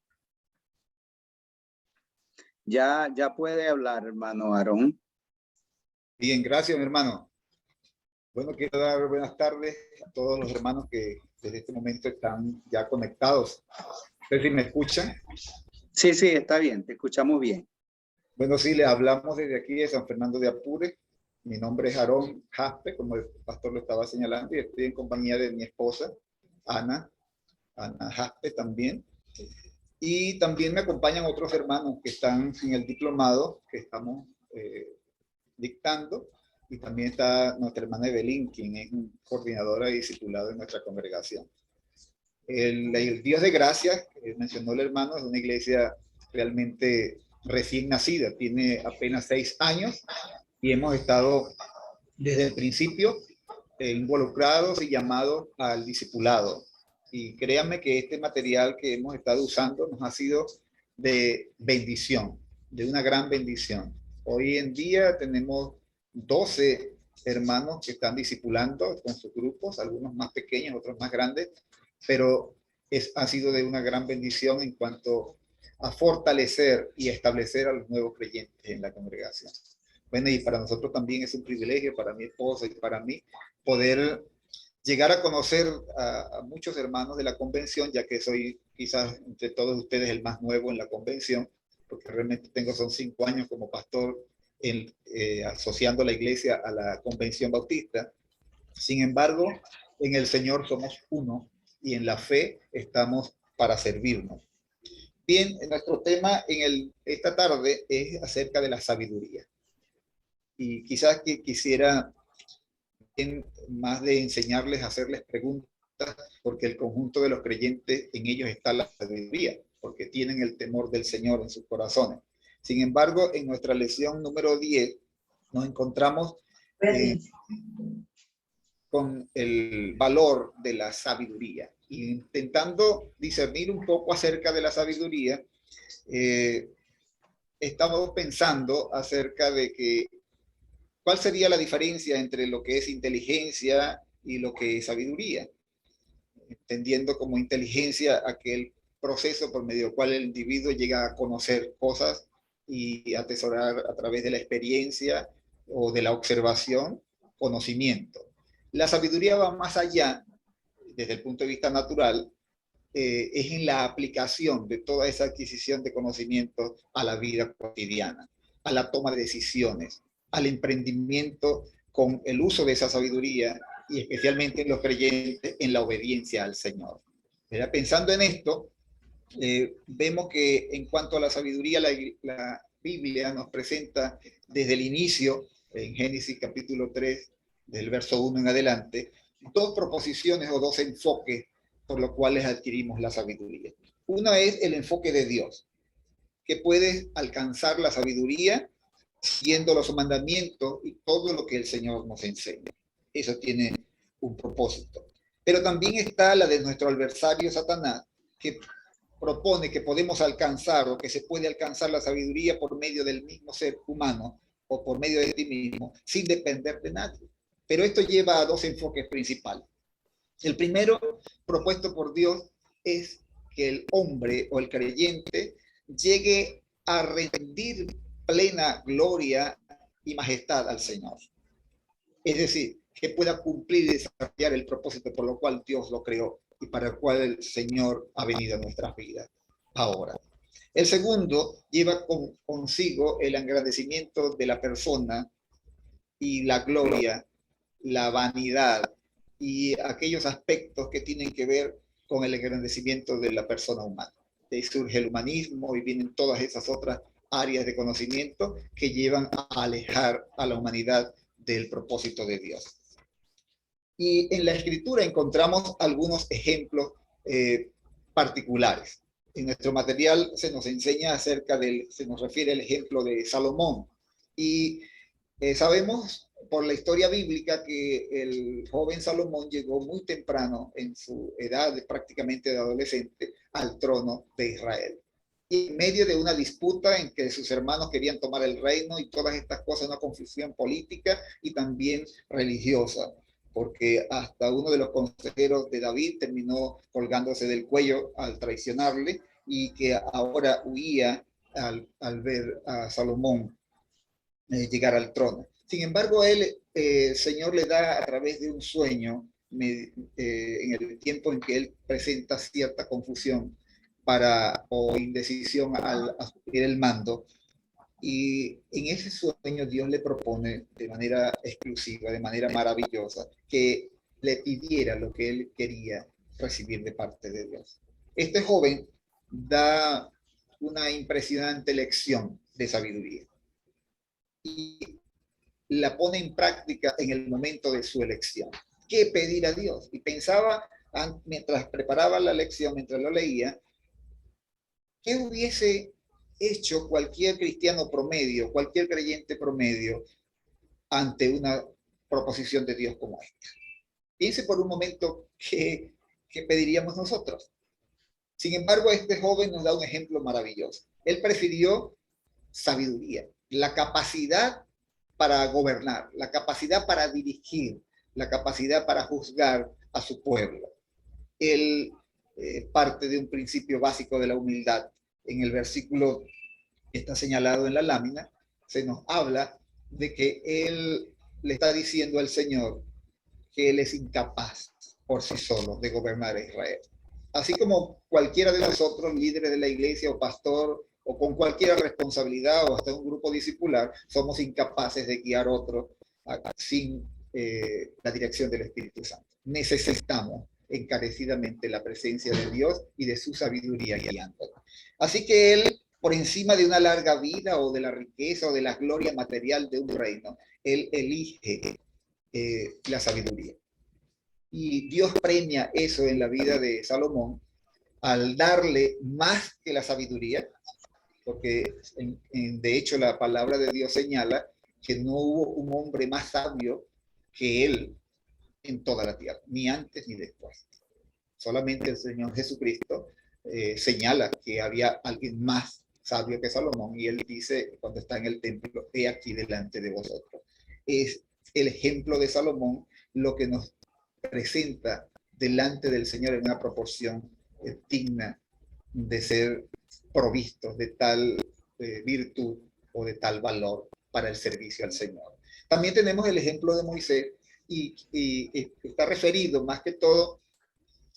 Ya puede hablar, hermano Aarón. Bien, gracias, mi hermano. Bueno, quiero dar buenas tardes a todos los hermanos que desde este momento están ya conectados. No sé si me escuchan. Sí, está bien, te escuchamos bien. Bueno, sí, les hablamos desde aquí de San Fernando de Apure. Mi nombre es Aarón Jaspe, como el pastor lo estaba señalando, y estoy en compañía de mi esposa, Ana Jaspe también. Y también me acompañan otros hermanos que están en el diplomado que estamos dictando, y también está nuestra hermana Evelyn, quien es coordinadora y discipulada en nuestra congregación. El Dios de Gracia, que mencionó el hermano, es una iglesia realmente recién nacida, tiene apenas 6 años, y hemos estado desde el principio involucrados y llamados al discipulado. Y créanme que este material que hemos estado usando nos ha sido de bendición, de una gran bendición. Hoy en día tenemos 12 hermanos que están discipulando con sus grupos, algunos más pequeños, otros más grandes, pero ha sido de una gran bendición en cuanto a fortalecer y establecer a los nuevos creyentes en la congregación. Bueno, y para nosotros también es un privilegio, para mi esposa y para mí, poder llegar a conocer a muchos hermanos de la convención, ya que soy quizás entre todos ustedes el más nuevo en la convención, porque realmente son 5 años como pastor asociando la iglesia a la convención bautista. Sin embargo, en el Señor somos uno y en la fe estamos para servirnos. Bien, nuestro tema esta tarde es acerca de la sabiduría. Y quizás que quisiera más de enseñarles, hacerles preguntas, porque el conjunto de los creyentes, en ellos está la sabiduría, porque tienen el temor del Señor en sus corazones. Sin embargo, en nuestra lección número 10 nos encontramos con el valor de la sabiduría. Y intentando discernir un poco acerca de la sabiduría, estamos pensando acerca de cuál sería la diferencia entre lo que es inteligencia y lo que es sabiduría. Entendiendo como inteligencia aquel proceso por medio del cual el individuo llega a conocer cosas y atesorar a través de la experiencia o de la observación conocimiento. La sabiduría va más allá, desde el punto de vista natural, es en la aplicación de toda esa adquisición de conocimiento a la vida cotidiana, a la toma de decisiones, al emprendimiento con el uso de esa sabiduría, y especialmente en los creyentes, en la obediencia al Señor. ¿Verdad? Pensando en esto, vemos que en cuanto a la sabiduría, la Biblia nos presenta desde el inicio, en Génesis capítulo 3, del verso 1 en adelante, 2 proposiciones o 2 enfoques por los cuales adquirimos la sabiduría. Una es el enfoque de Dios, que puede alcanzar la sabiduría siguiendo los mandamientos y todo lo que el Señor nos enseña. Eso tiene un propósito. Pero también está la de nuestro adversario Satanás, que propone que podemos alcanzar o que se puede alcanzar la sabiduría por medio del mismo ser humano o por medio de ti mismo, sin depender de nadie. Pero esto lleva a 2 enfoques principales. El primero, propuesto por Dios, es que el hombre o el creyente llegue a rendir plena gloria y majestad al Señor. Es decir, que pueda cumplir y desarrollar el propósito por lo cual Dios lo creó y para el cual el Señor ha venido a nuestras vidas ahora. El segundo lleva consigo el engrandecimiento de la persona y la gloria, la vanidad y aquellos aspectos que tienen que ver con el engrandecimiento de la persona humana. De ahí surge el humanismo y vienen todas esas otras áreas de conocimiento que llevan a alejar a la humanidad del propósito de Dios. Y en la Escritura encontramos algunos ejemplos particulares. En nuestro material se nos enseña se nos refiere al ejemplo de Salomón. Y sabemos por la historia bíblica que el joven Salomón llegó muy temprano en su edad prácticamente de adolescente al trono de Israel. y en medio de una disputa en que sus hermanos querían tomar el reino y todas estas cosas, una confusión política y también religiosa, porque hasta uno de los consejeros de David terminó colgándose del cuello al traicionarle y que ahora huía al ver a Salomón llegar al trono. Sin embargo, el Señor le da a través de un sueño, en el tiempo en que él presenta cierta confusión o indecisión al asumir el mando, y en ese sueño Dios le propone de manera exclusiva, de manera maravillosa, que le pidiera lo que él quería recibir de parte de Dios. Este joven da una impresionante lección de sabiduría y la pone en práctica en el momento de su elección. ¿Qué pedir a Dios? Y pensaba, mientras preparaba la lección, mientras lo leía, ¿qué hubiese hecho cualquier cristiano promedio, cualquier creyente promedio ante una proposición de Dios como esta? Piense por un momento qué pediríamos nosotros. Sin embargo, este joven nos da un ejemplo maravilloso. Él prefirió sabiduría, la capacidad para gobernar, la capacidad para dirigir, la capacidad para juzgar a su pueblo. Él parte de un principio básico de la humildad. En el versículo que está señalado en la lámina, se nos habla de que él le está diciendo al Señor que él es incapaz por sí solo de gobernar a Israel. Así como cualquiera de nosotros, líderes de la iglesia o pastor, o con cualquier responsabilidad o hasta un grupo discipular, somos incapaces de guiar a otro sin la dirección del Espíritu Santo. Necesitamos encarecidamente la presencia de Dios y de su sabiduría guiándonos. Así que él, por encima de una larga vida o de la riqueza o de la gloria material de un reino, él elige la sabiduría. Y Dios premia eso en la vida de Salomón al darle más que la sabiduría, porque de hecho la palabra de Dios señala que no hubo un hombre más sabio que él en toda la tierra, ni antes ni después. Solamente el Señor Jesucristo señala que había alguien más sabio que Salomón, y él dice cuando está en el templo: he aquí delante de vosotros. Es el ejemplo de Salomón lo que nos presenta delante del Señor en una proporción digna de ser provistos de tal virtud o de tal valor para el servicio al Señor. También tenemos el ejemplo de Moisés, y está referido más que todo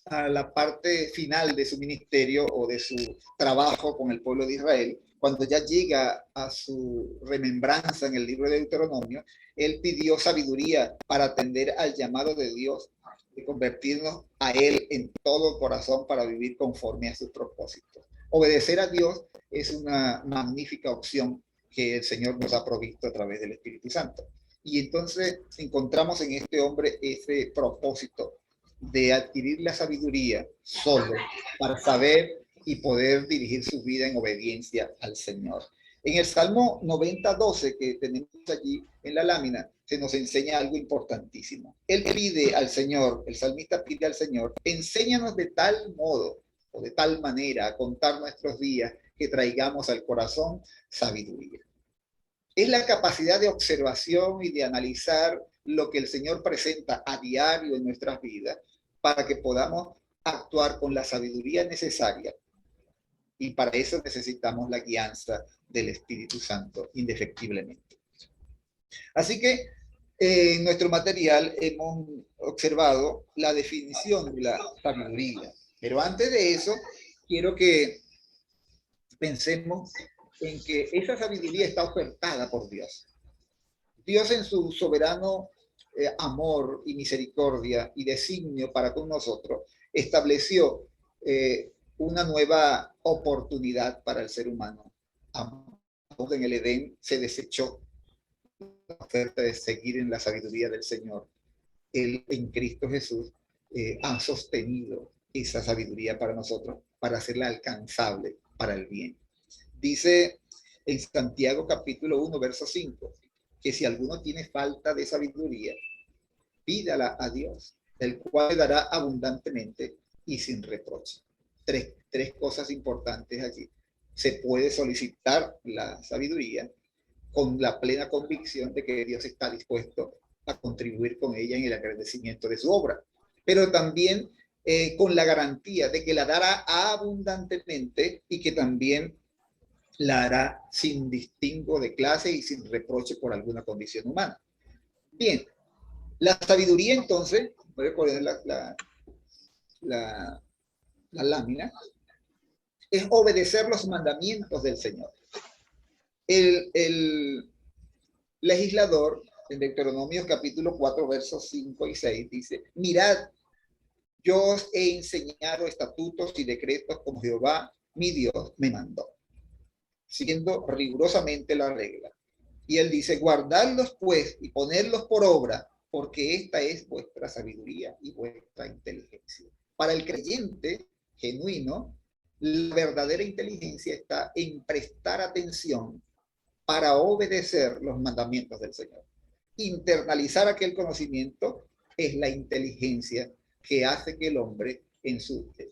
a la parte final de su ministerio o de su trabajo con el pueblo de Israel. Cuando ya llega a su remembranza en el libro de Deuteronomio, él pidió sabiduría para atender al llamado de Dios y convertirnos a él en todo corazón para vivir conforme a sus propósitos. Obedecer a Dios es una magnífica opción que el Señor nos ha provisto a través del Espíritu Santo. Y entonces encontramos en este hombre ese propósito de adquirir la sabiduría solo para saber y poder dirigir su vida en obediencia al Señor. En el Salmo 90:12 que tenemos allí en la lámina, se nos enseña algo importantísimo. Él pide al Señor, el salmista pide al Señor: enséñanos de tal modo o de tal manera a contar nuestros días que traigamos al corazón sabiduría. Es la capacidad de observación y de analizar lo que el Señor presenta a diario en nuestras vidas para que podamos actuar con la sabiduría necesaria. Y para eso necesitamos la guianza del Espíritu Santo indefectiblemente. Así que en nuestro material hemos observado la definición de la sabiduría. Pero antes de eso, quiero que pensemos en que esa sabiduría está ofertada por Dios. Dios, en su soberano amor y misericordia y designio para con nosotros, estableció una nueva oportunidad para el ser humano. En el Edén se desechó la oferta de seguir en la sabiduría del Señor. Él, en Cristo Jesús, ha sostenido esa sabiduría para nosotros, para hacerla alcanzable para el bien. Dice en Santiago capítulo 1, verso 5, que si alguno tiene falta de sabiduría, pídala a Dios, el cual le dará abundantemente y sin reproche. Tres cosas importantes allí. se puede solicitar la sabiduría con la plena convicción de que Dios está dispuesto a contribuir con ella en el agradecimiento de su obra, pero también con la garantía de que la dará abundantemente y que también la hará sin distingo de clase y sin reproche por alguna condición humana. Bien, la sabiduría entonces, voy a poner la lámina, es obedecer los mandamientos del Señor. El legislador en Deuteronomio capítulo 4, versos 5 y 6 dice: mirad, yo os he enseñado estatutos y decretos como Jehová, mi Dios, me mandó, siguiendo rigurosamente la regla. Y él dice: guardadlos pues y ponerlos por obra, porque esta es vuestra sabiduría y vuestra inteligencia. Para el creyente genuino, la verdadera inteligencia está en prestar atención para obedecer los mandamientos del Señor. Internalizar aquel conocimiento es la inteligencia que hace que el hombre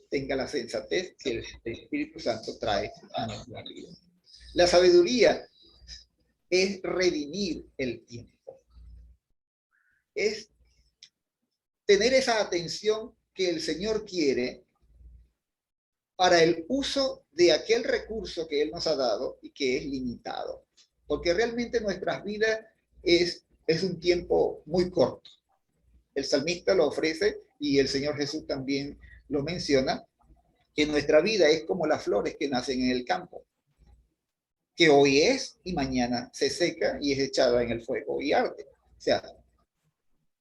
tenga la sensatez que el Espíritu Santo trae a nuestra vida. La sabiduría es redimir el tiempo. Es tener esa atención que el Señor quiere para el uso de aquel recurso que Él nos ha dado y que es limitado. Porque realmente nuestras vidas es un tiempo muy corto. El salmista lo ofrece y el Señor Jesús también lo menciona, que nuestra vida es como las flores que nacen en el campo, que hoy es y mañana se seca y es echada en el fuego y arde. O sea,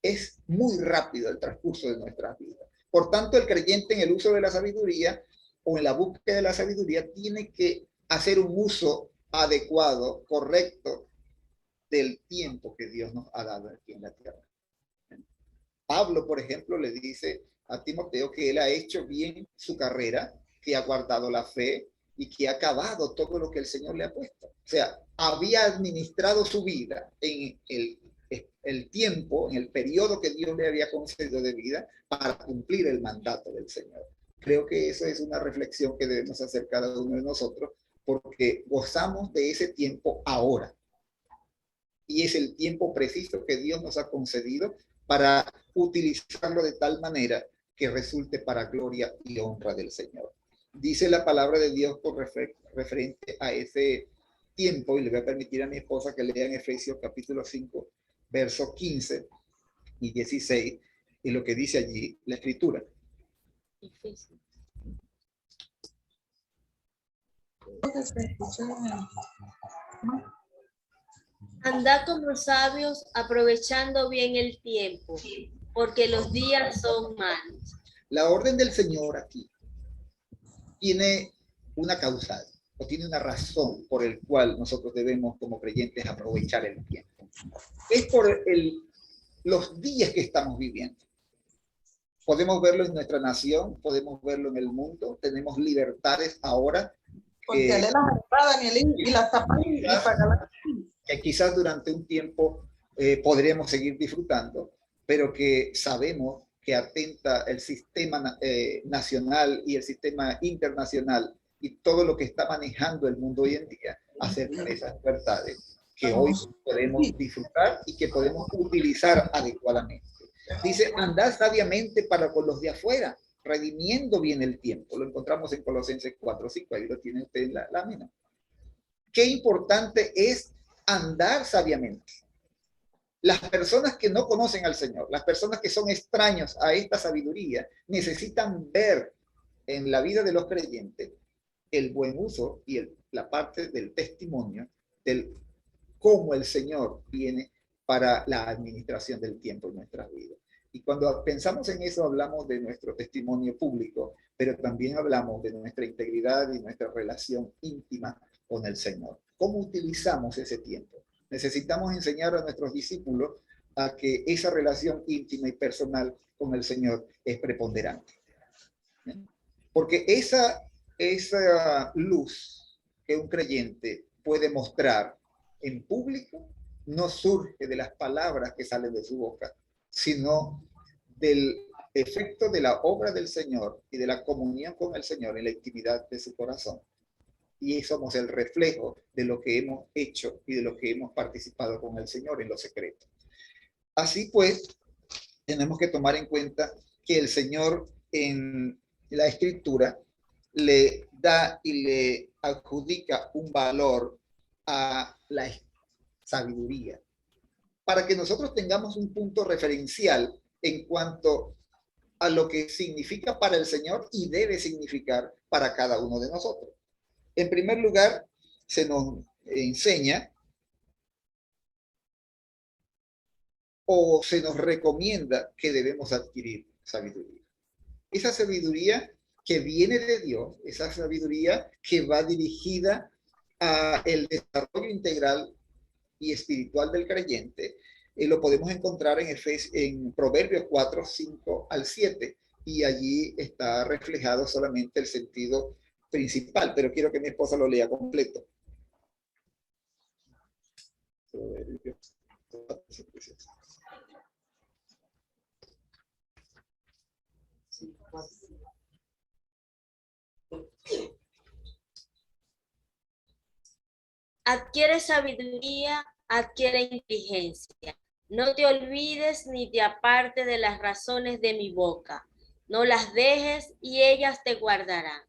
es muy rápido el transcurso de nuestras vidas. Por tanto, el creyente en el uso de la sabiduría o en la búsqueda de la sabiduría tiene que hacer un uso adecuado, correcto del tiempo que Dios nos ha dado aquí en la tierra. Pablo, por ejemplo, le dice a Timoteo que él ha hecho bien su carrera, que ha guardado la fe y que ha acabado todo lo que el Señor le ha puesto. O sea, había administrado su vida en el tiempo, en el periodo que Dios le había concedido de vida para cumplir el mandato del Señor. Creo que eso es una reflexión que debemos hacer cada uno de nosotros, porque gozamos de ese tiempo ahora. Y es el tiempo preciso que Dios nos ha concedido para utilizarlo de tal manera que resulte para gloria y honra del Señor. Dice la palabra de Dios por referente a ese tiempo, y le voy a permitir a mi esposa que lea en Efesios capítulo 5, versos 15 y 16, y lo que dice allí la Escritura. Andad como sabios, aprovechando bien el tiempo, porque los días son malos. La orden del Señor aquí tiene una causal, o tiene una razón por el cual nosotros debemos como creyentes aprovechar el tiempo. Es por los días que estamos viviendo. Podemos verlo en nuestra nación, podemos verlo en el mundo, tenemos libertades ahora. Que quizás durante un tiempo podremos seguir disfrutando, pero que sabemos que atenta el sistema nacional y el sistema internacional y todo lo que está manejando el mundo hoy en día acerca de esas libertades que hoy podemos disfrutar y que podemos utilizar adecuadamente. Dice: andad sabiamente para con los de afuera, redimiendo bien el tiempo. Lo encontramos en Colosenses 4:5, ahí lo tiene usted en la lámina. Qué importante es andar sabiamente. Las personas que no conocen al Señor, las personas que son extraños a esta sabiduría, necesitan ver en la vida de los creyentes el buen uso y la parte del testimonio del cómo el Señor viene para la administración del tiempo en nuestras vidas. Y cuando pensamos en eso, hablamos de nuestro testimonio público, pero también hablamos de nuestra integridad y nuestra relación íntima con el Señor. ¿Cómo utilizamos ese tiempo? Necesitamos enseñar a nuestros discípulos a que esa relación íntima y personal con el Señor es preponderante. Porque esa luz que un creyente puede mostrar en público no surge de las palabras que salen de su boca, sino del efecto de la obra del Señor y de la comunión con el Señor en la intimidad de su corazón. y somos el reflejo de lo que hemos hecho y de lo que hemos participado con el Señor en lo secreto. Así pues, tenemos que tomar en cuenta que el Señor en la Escritura le da y le adjudica un valor a la sabiduría, para que nosotros tengamos un punto referencial en cuanto a lo que significa para el Señor y debe significar para cada uno de nosotros. En primer lugar, se nos enseña o se nos recomienda que debemos adquirir sabiduría. Esa sabiduría que viene de Dios, esa sabiduría que va dirigida al desarrollo integral y espiritual del creyente, lo podemos encontrar en Proverbios 4, 5 al 7, y allí está reflejado solamente el sentido principal, pero quiero que mi esposa lo lea completo. Adquiere sabiduría, adquiere inteligencia. No te olvides ni te apartes de las razones de mi boca. No las dejes y ellas te guardarán.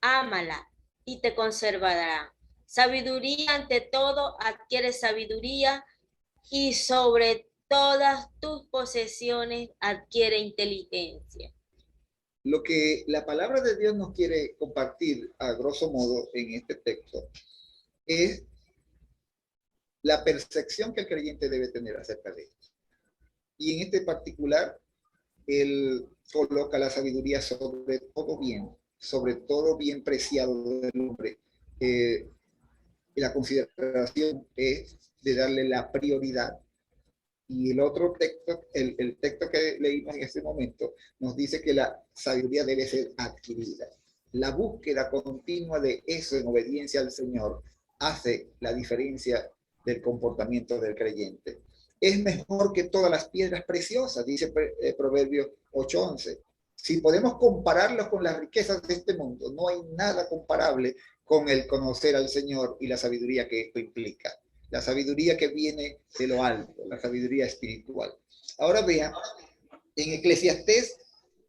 Ámala y te conservarán. Sabiduría ante todo, adquiere sabiduría, y sobre todas tus posesiones adquiere inteligencia. Lo que la palabra de Dios nos quiere compartir a grosso modo en este texto es la percepción que el creyente debe tener acerca de esto. Y en este particular, él coloca la sabiduría sobre todo bien preciado del hombre. Y la consideración es de darle la prioridad. Y el otro texto, el texto que leímos en este momento, nos dice que la sabiduría debe ser adquirida. La búsqueda continua de eso en obediencia al Señor hace la diferencia del comportamiento del creyente. Es mejor que todas las piedras preciosas, dice Proverbios 8:11. Si podemos compararlos con las riquezas de este mundo, no hay nada comparable con el conocer al Señor y la sabiduría que esto implica. La sabiduría que viene de lo alto, la sabiduría espiritual. Ahora vean, en Eclesiastés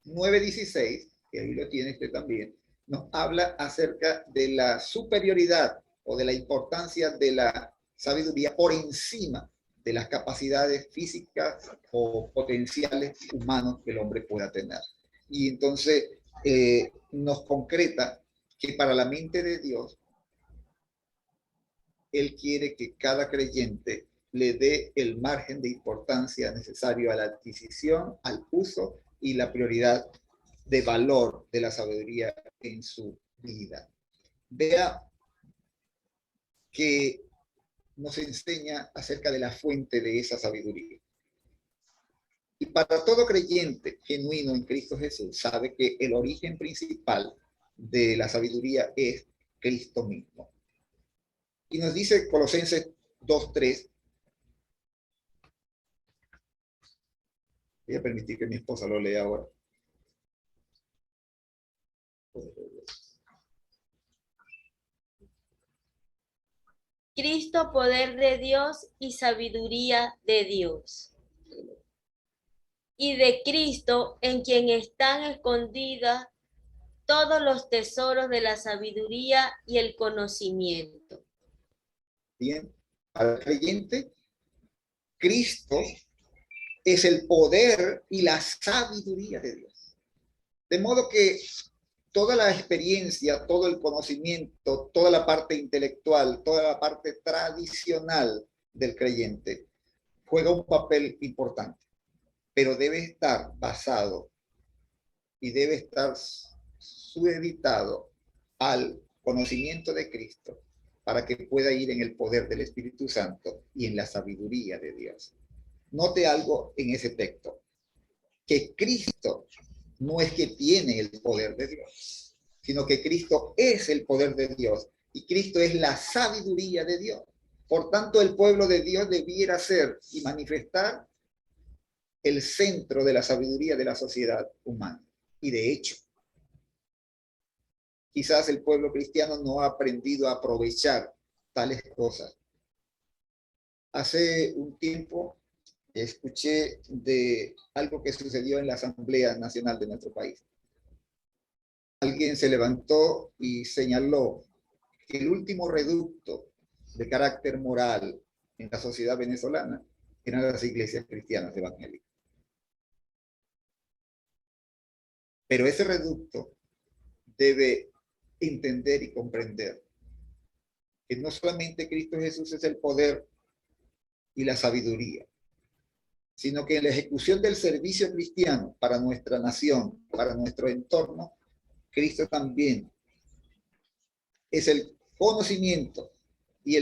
9:16, que ahí lo tiene usted también, nos habla acerca de la superioridad o de la importancia de la sabiduría por encima de las capacidades físicas o potenciales humanos que el hombre pueda tener. Y entonces nos concreta que para la mente de Dios, Él quiere que cada creyente le dé el margen de importancia necesario a la adquisición, al uso y la prioridad de valor de la sabiduría en su vida. Vea que nos enseña acerca de la fuente de esa sabiduría. Y para todo creyente genuino en Cristo Jesús, sabe que el origen principal de la sabiduría es Cristo mismo. Y nos dice Colosenses 2:3. Voy a permitir que mi esposa lo lea ahora. Cristo, poder de Dios y sabiduría de Dios. Y de Cristo, en quien están escondidas todos los tesoros de la sabiduría y el conocimiento. Bien, para el creyente, Cristo es el poder y la sabiduría de Dios. De modo que toda la experiencia, todo el conocimiento, toda la parte intelectual, toda la parte tradicional del creyente juega un papel importante, pero debe estar basado y debe estar supeditado al conocimiento de Cristo para que pueda ir en el poder del Espíritu Santo y en la sabiduría de Dios. Note algo en ese texto, que Cristo no es que tiene el poder de Dios, sino que Cristo es el poder de Dios y Cristo es la sabiduría de Dios. Por tanto, el pueblo de Dios debiera ser y manifestar el centro de la sabiduría de la sociedad humana. Y de hecho, quizás el pueblo cristiano no ha aprendido a aprovechar tales cosas. Hace un tiempo escuché de algo que sucedió en la Asamblea Nacional de nuestro país. Alguien se levantó y señaló que el último reducto de carácter moral en la sociedad venezolana eran las iglesias cristianas evangélicas. Pero ese reducto debe entender y comprender que no solamente Cristo Jesús es el poder y la sabiduría, sino que en la ejecución del servicio cristiano para nuestra nación, para nuestro entorno, Cristo también es el conocimiento y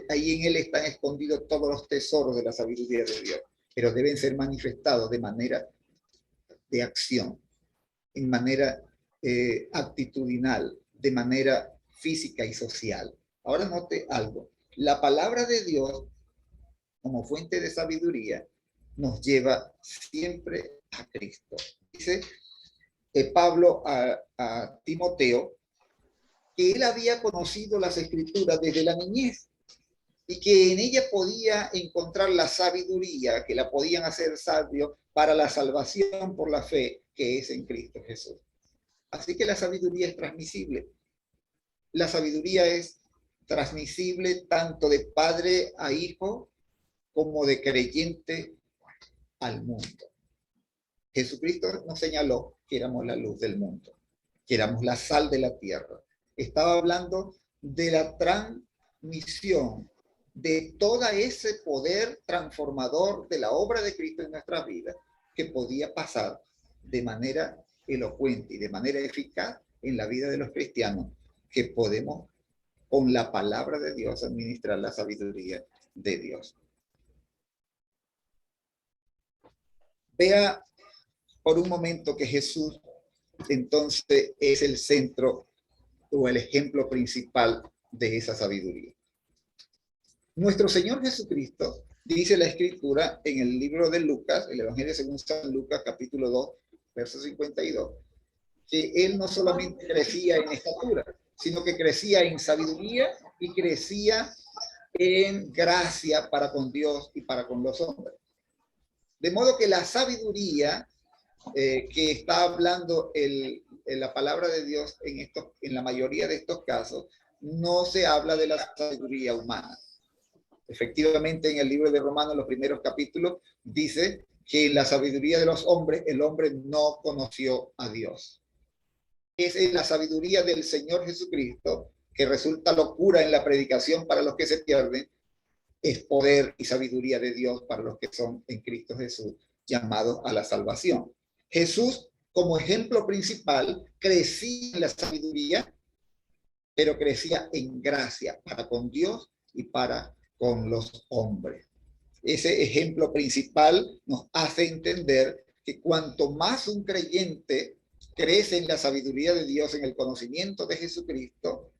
ahí en él están escondidos todos los tesoros de la sabiduría de Dios, pero deben ser manifestados de manera de acción, en manera actitudinal, de manera física y social. Ahora note algo, la palabra de Dios como fuente de sabiduría nos lleva siempre a Cristo. Dice Pablo a Timoteo que él había conocido las escrituras desde la niñez y que en ella podía encontrar la sabiduría, que la podían hacer sabio para la salvación por la fe que es en Cristo Jesús. Así que la sabiduría es transmisible. La sabiduría es transmisible tanto de padre a hijo como de creyente al mundo. Jesucristo nos señaló que éramos la luz del mundo, que éramos la sal de la tierra. Estaba hablando de la transmisión de todo ese poder transformador de la obra de Cristo en nuestras vidas, que podía pasar de manera elocuente y de manera eficaz en la vida de los cristianos, que podemos con la palabra de Dios administrar la sabiduría de Dios. Vea por un momento que Jesús entonces es el centro o el ejemplo principal de esa sabiduría. Nuestro Señor Jesucristo, dice la Escritura en el libro de Lucas, el Evangelio según San Lucas, capítulo 2, verso 52, que Él no solamente crecía en estatura, sino que crecía en sabiduría y crecía en gracia para con Dios y para con los hombres. De modo que la sabiduría que está hablando la palabra de Dios en la mayoría de estos casos, no se habla de la sabiduría humana. Efectivamente, en el libro de Romanos, los primeros capítulos, dice que en la sabiduría de los hombres, el hombre no conoció a Dios. Es en la sabiduría del Señor Jesucristo, que resulta locura en la predicación para los que se pierden, es poder y sabiduría de Dios para los que son en Cristo Jesús, llamados a la salvación. Jesús, como ejemplo principal, crecía en la sabiduría, pero crecía en gracia para con Dios y para con los hombres. Ese ejemplo principal nos hace entender que cuanto más un creyente crece en la sabiduría de Dios, en el conocimiento de Jesucristo,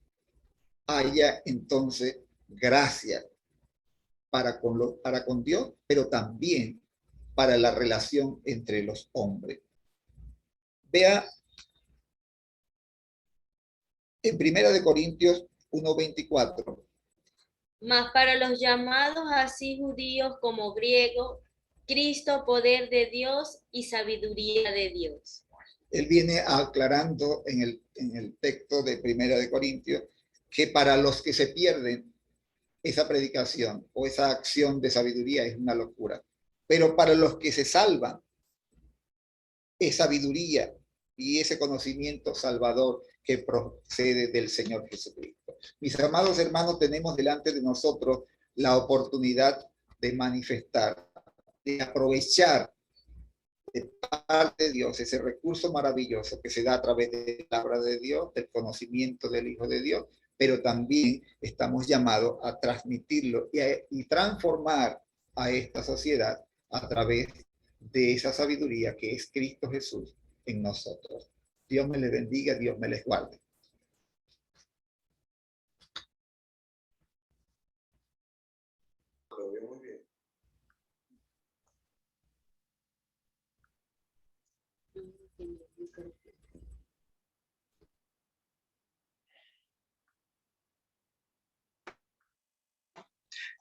haya entonces gracia para con Dios, pero también para la relación entre los hombres. Vea en 1 Corintios 1:24. Mas para los llamados así judíos como griegos, Cristo poder de Dios y sabiduría de Dios. Él viene aclarando en el texto de 1 Corintios que para los que se pierden, esa predicación o esa acción de sabiduría es una locura. Pero para los que se salvan, es sabiduría y ese conocimiento salvador que procede del Señor Jesucristo. Mis amados hermanos, tenemos delante de nosotros la oportunidad de manifestar, de aprovechar de parte de Dios ese recurso maravilloso que se da a través de la palabra de Dios, del conocimiento del Hijo de Dios, pero también estamos llamados a transmitirlo y transformar a esta sociedad a través de esa sabiduría que es Cristo Jesús en nosotros. Dios me les bendiga, Dios me les guarde. Muy bien.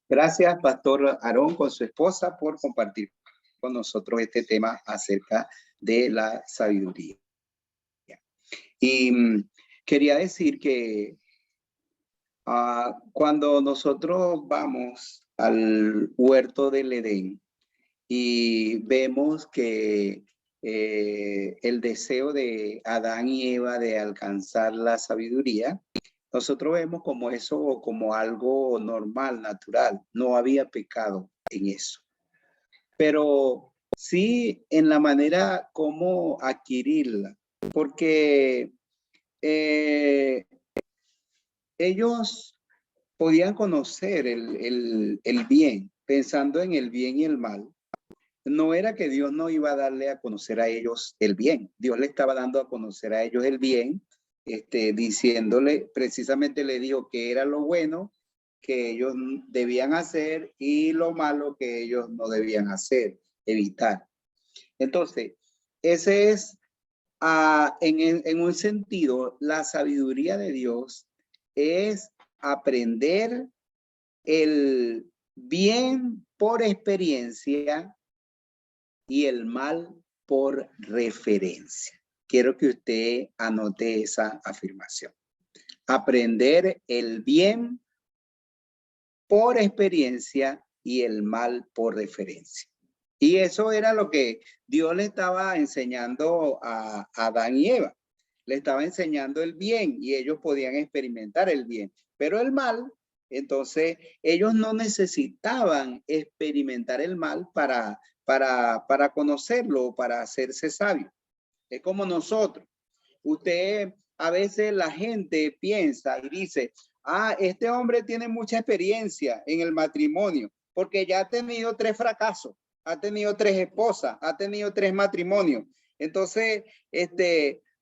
Gracias, Pastor Aarón, con su esposa, por compartir con nosotros este tema acerca de la sabiduría. Y quería decir que cuando nosotros vamos al huerto del Edén y vemos que el deseo de Adán y Eva de alcanzar la sabiduría, nosotros vemos como eso como algo normal, natural. No había pecado en eso. Pero sí en la manera como adquirirla, porque ellos podían conocer el bien, pensando en el bien y el mal. No era que Dios no iba a darle a conocer a ellos el bien. Dios le estaba dando a conocer a ellos el bien, diciéndole, precisamente le dijo que era lo bueno que ellos debían hacer y lo malo que ellos no debían hacer, evitar. Entonces, ese es, en un sentido, la sabiduría de Dios es aprender el bien por experiencia y el mal por referencia. Quiero que usted anote esa afirmación. Aprender el bien por experiencia y el mal por referencia. Y eso era lo que Dios le estaba enseñando a Adán y Eva. Le estaba enseñando el bien y ellos podían experimentar el bien. Pero el mal, entonces ellos no necesitaban experimentar el mal para conocerlo, para hacerse sabio. Es como nosotros. Usted, a veces la gente piensa y dice, este hombre tiene mucha experiencia en el matrimonio porque ya ha tenido 3 fracasos, ha tenido 3 esposas, ha tenido 3 matrimonios. Entonces,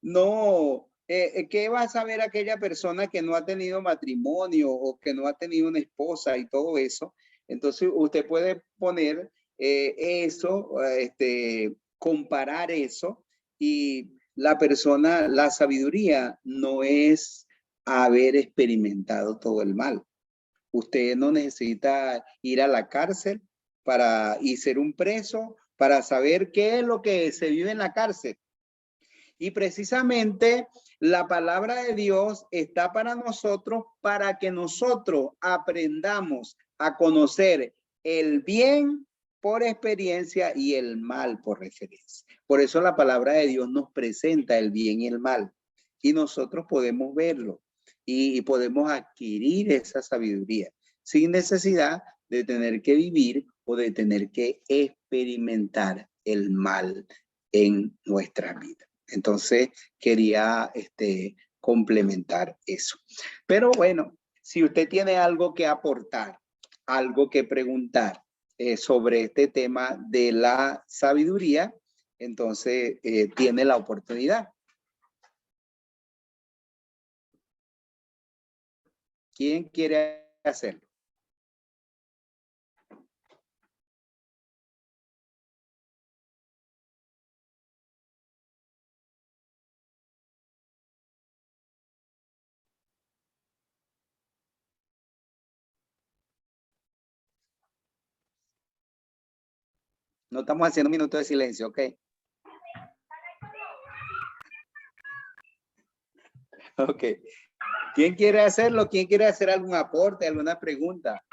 no, ¿qué va a saber aquella persona que no ha tenido matrimonio o que no ha tenido una esposa y todo eso? Entonces, usted puede poner eso, comparar eso, y la persona, la sabiduría no es haber experimentado todo el mal. Usted no necesita ir a la cárcel y ser un preso para saber qué es lo que se vive en la cárcel. Y precisamente la palabra de Dios está para nosotros, para que nosotros aprendamos a conocer el bien por experiencia y el mal por referencia. Por eso la palabra de Dios nos presenta el bien y el mal, y nosotros podemos verlo y podemos adquirir esa sabiduría sin necesidad de tener que vivir o de tener que experimentar el mal en nuestra vida. Entonces quería complementar eso. Pero bueno, si usted tiene algo que aportar, algo que preguntar sobre este tema de la sabiduría, entonces tiene la oportunidad. ¿Quién quiere hacerlo? No estamos haciendo un minuto de silencio, ¿ok? Ok. ¿Quién quiere hacerlo? ¿Quién quiere hacer algún aporte, alguna pregunta?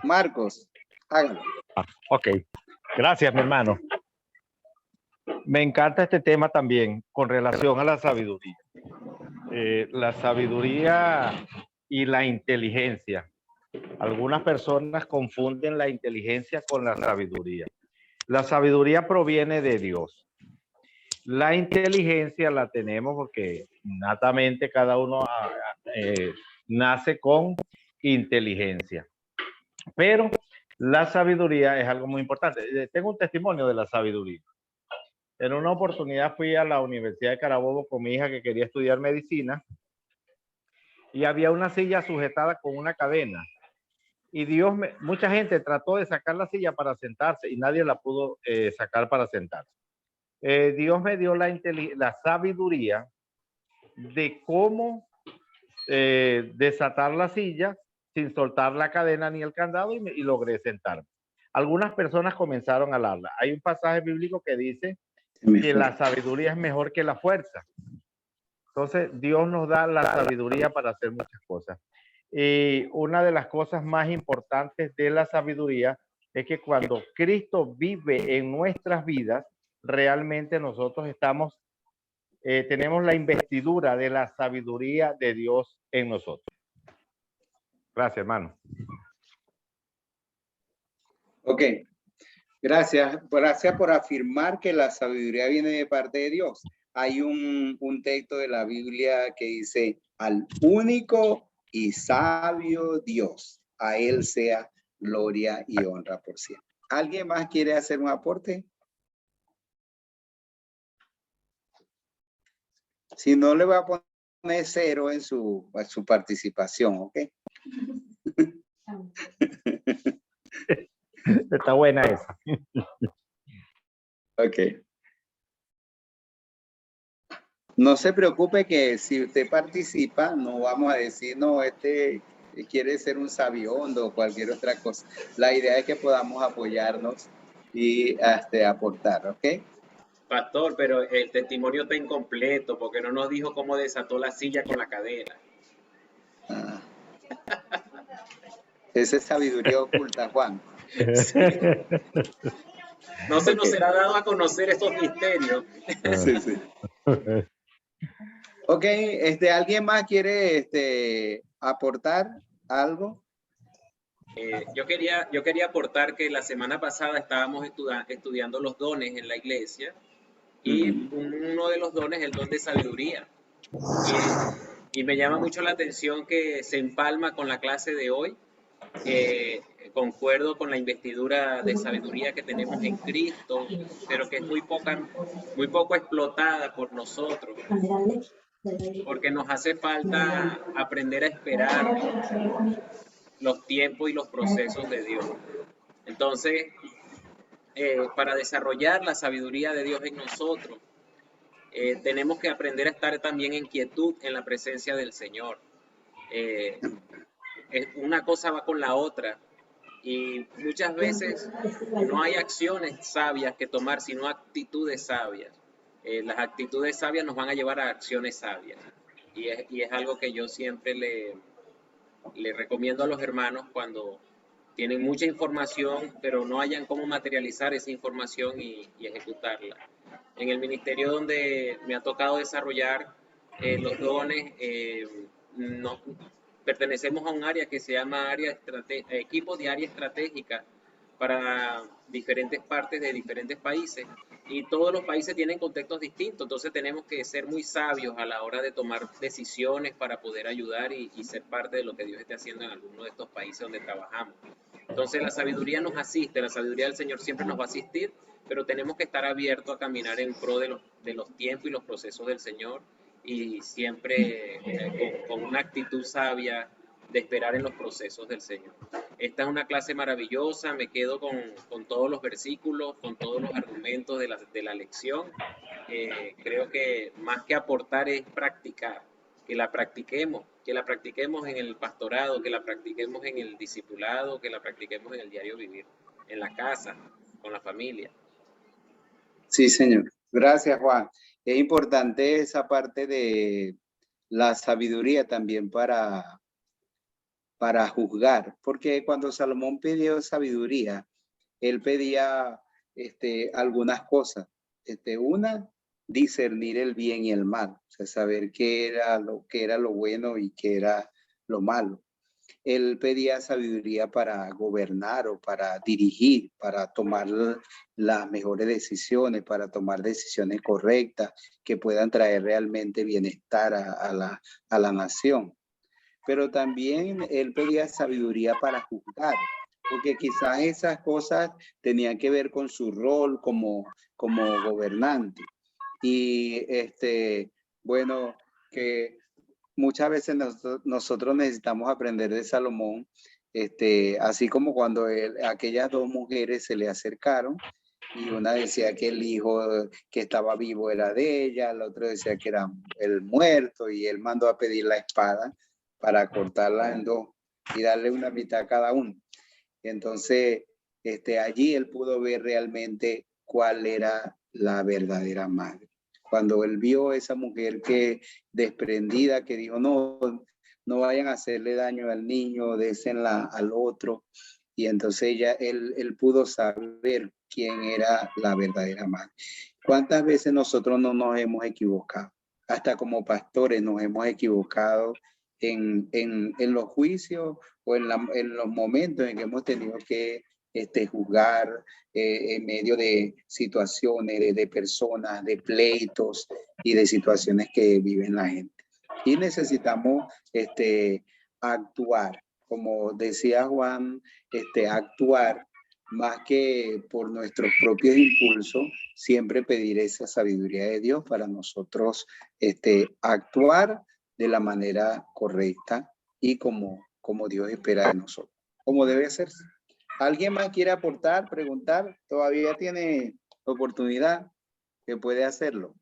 Marcos, hágalo. Ok. Gracias, mi hermano. Me encanta este tema también con relación a la sabiduría. La sabiduría y la inteligencia. Algunas personas confunden la inteligencia con la sabiduría. La sabiduría proviene de Dios. La inteligencia la tenemos porque natamente cada uno nace con inteligencia. Pero la sabiduría es algo muy importante. Tengo un testimonio de la sabiduría. En una oportunidad fui a la Universidad de Carabobo con mi hija que quería estudiar medicina y había una silla sujetada con una cadena. Y mucha gente trató de sacar la silla para sentarse y nadie la pudo sacar para sentarse. Dios me dio la sabiduría de cómo desatar la silla sin soltar la cadena ni el candado y logré sentarme. Algunas personas comenzaron a hablar. Hay un pasaje bíblico que dice que la sabiduría es mejor que la fuerza. Entonces, Dios nos da la sabiduría para hacer muchas cosas. Y una de las cosas más importantes de la sabiduría es que cuando Cristo vive en nuestras vidas, realmente nosotros tenemos la investidura de la sabiduría de Dios en nosotros. Gracias, hermano. Ok. Gracias. Gracias por afirmar que la sabiduría viene de parte de Dios. Hay un texto de la Biblia que dice, al único y sabio Dios, a él sea gloria y honra por siempre. ¿Alguien más quiere hacer un aporte? Si no, le voy a poner 0 en su participación, ¿ok? Está buena esa. Ok. No se preocupe que si usted participa, no vamos a decir, no, este quiere ser un sabiondo o cualquier otra cosa. La idea es que podamos apoyarnos y aportar, ¿ok? Pastor, pero el testimonio está incompleto porque no nos dijo cómo desató la silla con la cadena. Ah. Esa es sabiduría oculta, Juan. Sí. No se nos será dado a conocer esos misterios. Sí, sí. Ok, ¿alguien más quiere aportar algo? Yo quería aportar que la semana pasada estábamos estudiando los dones en la iglesia y uno de los dones es el don de sabiduría. Y me llama mucho la atención que se empalma con la clase de hoy. Concuerdo con la investidura de sabiduría que tenemos en Cristo, pero que es muy poco explotada por nosotros, porque nos hace falta aprender a esperar los tiempos y los procesos de Dios. Entonces, para desarrollar la sabiduría de Dios en nosotros, tenemos que aprender a estar también en quietud en la presencia del Señor. Una cosa va con la otra y muchas veces no hay acciones sabias que tomar, sino actitudes sabias. Las actitudes sabias nos van a llevar a acciones sabias y es algo que yo siempre le recomiendo a los hermanos cuando tienen mucha información, pero no hayan cómo materializar esa información y ejecutarla. En el ministerio donde me ha tocado desarrollar los dones, pertenecemos a un área que se llama equipo de área estratégica para diferentes partes de diferentes países y todos los países tienen contextos distintos, entonces tenemos que ser muy sabios a la hora de tomar decisiones para poder ayudar y ser parte de lo que Dios esté haciendo en alguno de estos países donde trabajamos. Entonces la sabiduría nos asiste, la sabiduría del Señor siempre nos va a asistir, pero tenemos que estar abiertos a caminar en pro de los tiempos y los procesos del Señor y siempre con una actitud sabia de esperar en los procesos del Señor. Esta es una clase maravillosa, me quedo con todos los versículos, con todos los argumentos de la lección. Creo que más que aportar es practicar, que la practiquemos en el pastorado, que la practiquemos en el discipulado, que la practiquemos en el diario vivir, en la casa, con la familia. Sí, señor. Gracias, Juan. Es importante esa parte de la sabiduría también para juzgar, porque cuando Salomón pidió sabiduría, él pedía algunas cosas. Una, discernir el bien y el mal, o sea, saber qué era lo bueno y qué era lo malo. Él pedía sabiduría para gobernar o para dirigir, para tomar las mejores decisiones, para tomar decisiones correctas que puedan traer realmente bienestar a la nación. Pero también él pedía sabiduría para juzgar, porque quizás esas cosas tenían que ver con su rol como gobernante. Y bueno, que muchas veces nosotros necesitamos aprender de Salomón, así como cuando aquellas dos mujeres se le acercaron y una decía que el hijo que estaba vivo era de ella, la otra decía que era el muerto y él mandó a pedir la espada para cortarla en dos. y darle una mitad a cada uno. Entonces, allí él pudo ver realmente cuál era la verdadera madre. Cuando él vio a esa mujer que desprendida, que dijo, no vayan a hacerle daño al niño, désenla al otro. Y entonces él pudo saber quién era la verdadera madre. ¿Cuántas veces nosotros no nos hemos equivocado? Hasta como pastores nos hemos equivocado en los juicios o en los momentos en que hemos tenido que juzgar en medio de situaciones, de personas, de pleitos y de situaciones que viven la gente. Y necesitamos actuar, como decía Juan, actuar más que por nuestros propios impulsos, siempre pedir esa sabiduría de Dios para nosotros actuar de la manera correcta y como Dios espera de nosotros, como debe hacerse. ¿Alguien más quiere aportar, preguntar? Todavía tiene oportunidad que puede hacerlo.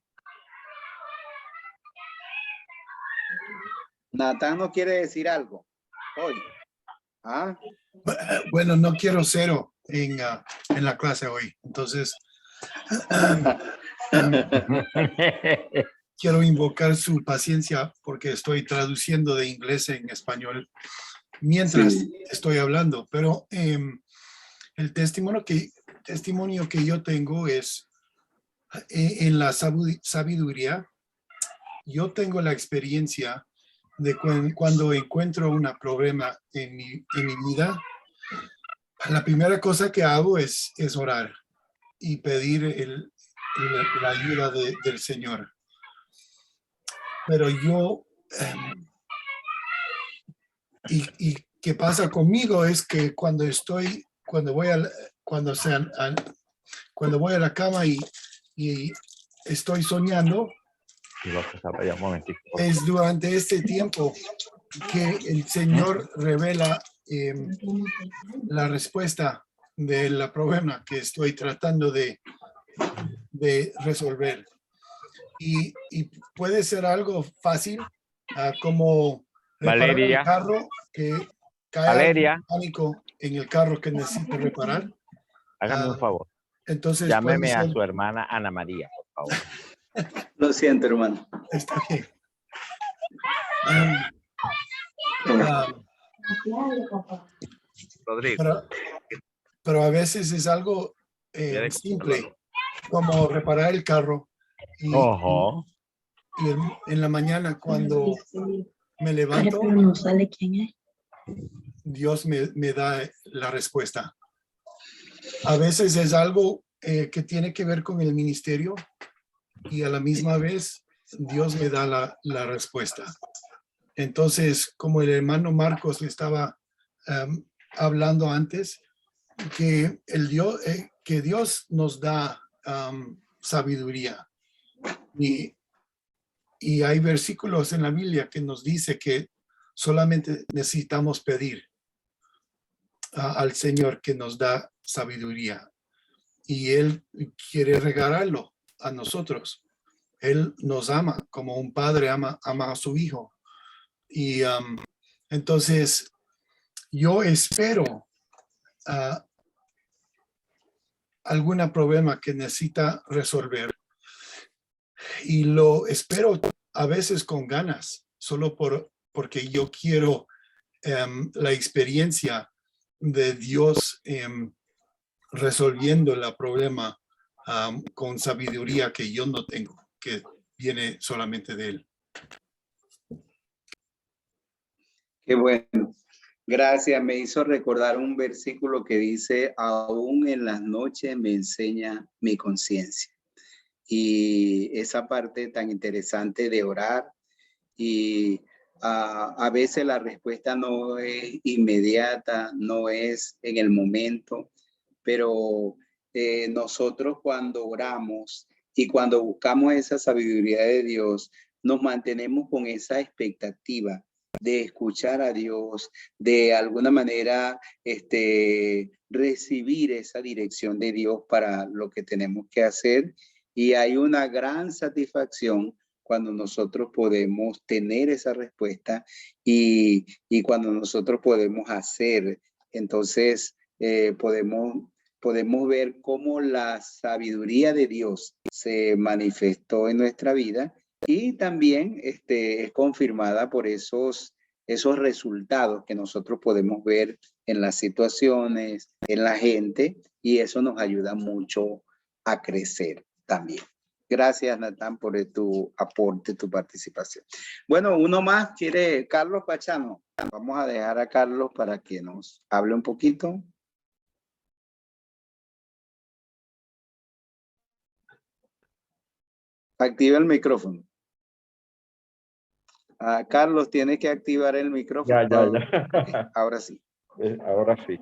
Natán no quiere decir algo hoy. ¿Ah? Bueno, no quiero cero en la clase hoy. Entonces, quiero invocar su paciencia porque estoy traduciendo de inglés en español mientras estoy hablando. Pero el testimonio que yo tengo es en la sabiduría. Yo tengo la experiencia de cuando encuentro un problema en mi vida, la primera cosa que hago es orar y pedir la ayuda del Señor. Pero yo, y qué pasa conmigo es que cuando voy a la cama y estoy soñando, es durante este tiempo que el Señor revela la respuesta del problema que estoy tratando de resolver. Y puede ser algo fácil, como reparar el carro, que cae pánico en el carro que necesita reparar. Hágame un favor. Entonces, llámeme a su hermana Ana María, por favor. Lo siento, hermano. Está bien. Rodrigo. Pero a veces es algo simple, como reparar el carro. Y en la mañana cuando me levanto, Dios me da la respuesta. A veces es algo que tiene que ver con el ministerio y a la misma vez Dios me da la respuesta. Entonces, como el hermano Marcos le estaba hablando antes, que Dios nos da sabiduría. Y hay versículos en la Biblia que nos dice que solamente necesitamos pedir al Señor que nos da sabiduría. Y Él quiere regalarlo a nosotros. Él nos ama como un padre ama a su hijo. Y entonces yo espero algún problema que necesita resolver. Y lo espero a veces con ganas, solo porque yo quiero la experiencia de Dios resolviendo el problema con sabiduría que yo no tengo, que viene solamente de Él. Qué bueno. Gracias. Me hizo recordar un versículo que dice, aún en las noches me enseña mi conciencia. Y esa parte tan interesante de orar y a veces la respuesta no es inmediata, no es en el momento, pero nosotros cuando oramos y cuando buscamos esa sabiduría de Dios, nos mantenemos con esa expectativa de escuchar a Dios, de alguna manera recibir esa dirección de Dios para lo que tenemos que hacer. Y hay una gran satisfacción cuando nosotros podemos tener esa respuesta y cuando nosotros podemos hacer. Entonces, podemos ver cómo la sabiduría de Dios se manifestó en nuestra vida y también es confirmada por esos resultados que nosotros podemos ver en las situaciones, en la gente, y eso nos ayuda mucho a crecer también. Gracias, Natán, por tu aporte, tu participación. Bueno, uno más quiere, Carlos Pachano. Vamos a dejar a Carlos para que nos hable un poquito. Activa el micrófono. Carlos, tiene que activar el micrófono. Ya. Ahora sí. Ahora sí.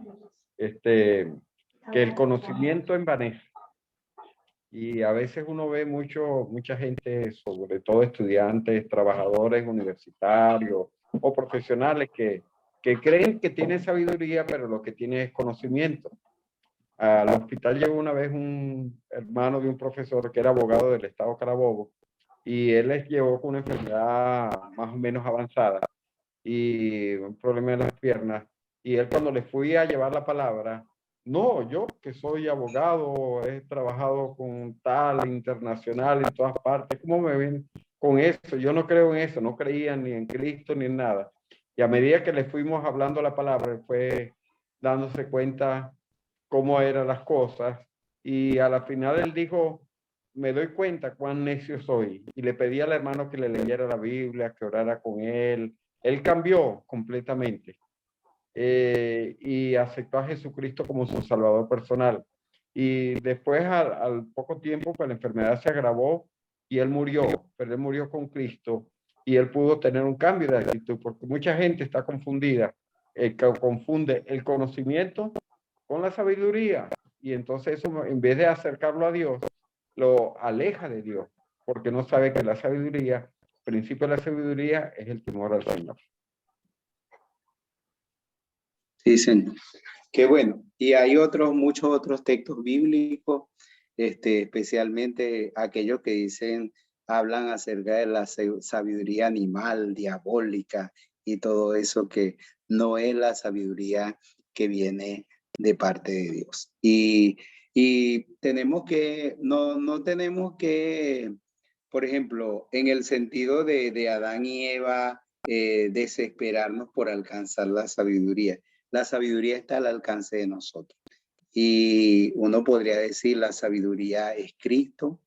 Que el conocimiento envanece. Y a veces uno ve mucha gente, sobre todo estudiantes, trabajadores universitarios o profesionales que creen que tienen sabiduría, pero lo que tienen es conocimiento. Al hospital llegó una vez un hermano de un profesor que era abogado del estado Carabobo, y él les llevó con una enfermedad más o menos avanzada y un problema en las piernas. Y él, cuando le fui a llevar la palabra, no, yo que soy abogado, he trabajado con tal internacional en todas partes, ¿cómo me ven con eso? Yo no creo en eso, no creía ni en Cristo ni en nada. Y a medida que le fuimos hablando la palabra, él fue dándose cuenta cómo eran las cosas, y a la final él dijo, me doy cuenta cuán necio soy, y le pedí al hermano que le leyera la Biblia, que orara con él. Él cambió completamente y aceptó a Jesucristo como su salvador personal. Y después, al poco tiempo, pues la enfermedad se agravó y él murió, pero él murió con Cristo y él pudo tener un cambio de actitud, porque mucha gente está confundida, confunde el conocimiento con la sabiduría, y entonces eso, en vez de acercarlo a Dios, lo aleja de Dios, porque no sabe que la sabiduría, el principio de la sabiduría es el temor al Señor. Sí, señor. Qué bueno. Y hay muchos otros textos bíblicos, especialmente aquellos que hablan acerca de la sabiduría animal, diabólica y todo eso, que no es la sabiduría que viene de parte de Dios. Y tenemos que, no tenemos que, por ejemplo, en el sentido de Adán y Eva, desesperarnos por alcanzar la sabiduría. La sabiduría está al alcance de nosotros. Y uno podría decir, la sabiduría es Cristo.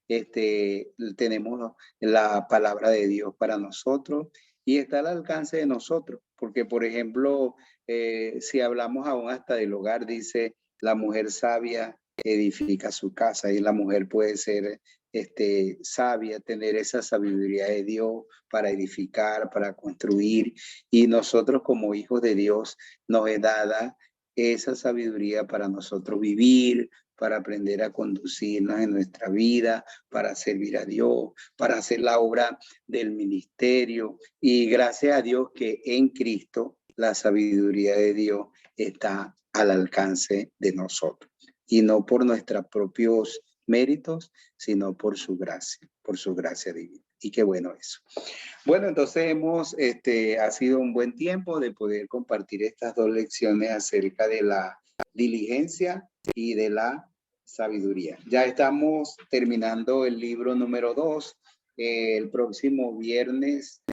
Tenemos la palabra de Dios para nosotros y está al alcance de nosotros. Porque, por ejemplo, si hablamos aún hasta del hogar, dice, la mujer sabia edifica su casa, y la mujer puede ser sabia, tener esa sabiduría de Dios para edificar, para construir, y nosotros como hijos de Dios nos es dada esa sabiduría para nosotros vivir, para aprender a conducirnos en nuestra vida, para servir a Dios, para hacer la obra del ministerio. Y gracias a Dios que en Cristo la sabiduría de Dios está al alcance de nosotros, y no por nuestros propios méritos, sino por su gracia divina. Y qué bueno eso. Bueno, entonces ha sido un buen tiempo de poder compartir estas dos lecciones acerca de la diligencia y de la sabiduría. Ya estamos terminando el libro número 2. El próximo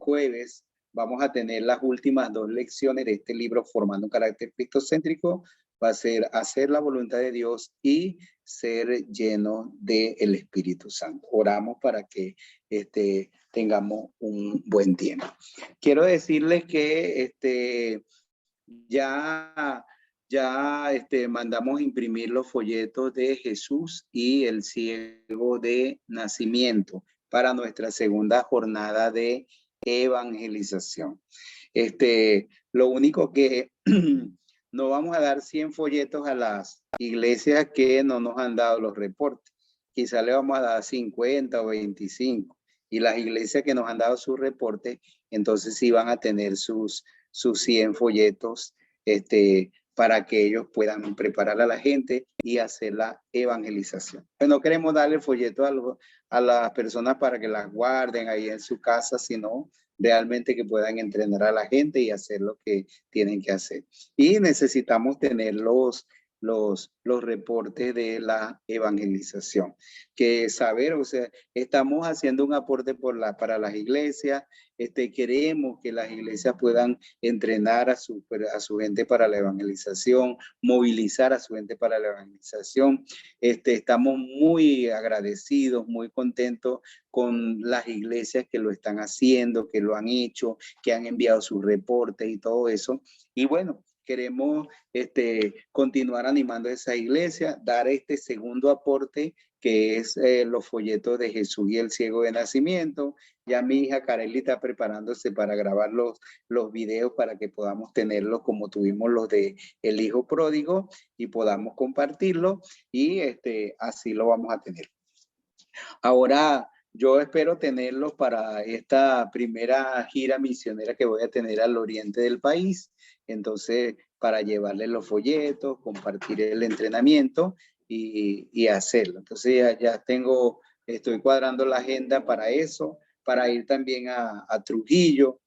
jueves, vamos a tener las últimas 2 lecciones de este libro, Formando un Carácter Cristocéntrico. Va a ser hacer la voluntad de Dios y ser lleno del Espíritu Santo. Oramos para que tengamos un buen tiempo. Quiero decirles que ya mandamos imprimir los folletos de Jesús y el ciego de nacimiento para nuestra segunda jornada de evangelización. Lo único que no vamos a dar 100 folletos a las iglesias que no nos han dado los reportes. Quizá le vamos a dar 50 o 25. Y las iglesias que nos han dado sus reportes, entonces sí van a tener sus 100 folletos para que ellos puedan preparar a la gente y hacer la evangelización. Pues no queremos darle folleto a las personas para que las guarden ahí en su casa, sino realmente que puedan entrenar a la gente y hacer lo que tienen que hacer. Y necesitamos tener los reportes de la evangelización, que saber, o sea, estamos haciendo un aporte para las iglesias, queremos que las iglesias puedan entrenar a su gente para la evangelización, movilizar a su gente para la evangelización. Estamos muy agradecidos, muy contentos con las iglesias que lo están haciendo, que lo han hecho, que han enviado sus reportes y todo eso. Y bueno, queremos continuar animando a esa iglesia, dar este segundo aporte que es los folletos de Jesús y el ciego de nacimiento. Ya mi hija Kareli está preparándose para grabar los videos para que podamos tenerlos como tuvimos los de el hijo pródigo y podamos compartirlo y así lo vamos a tener. Ahora yo espero tenerlos para esta primera gira misionera que voy a tener al oriente del país. Entonces, para llevarles los folletos, compartir el entrenamiento y hacerlo. Entonces, ya estoy cuadrando la agenda para eso, para ir también a Trujillo.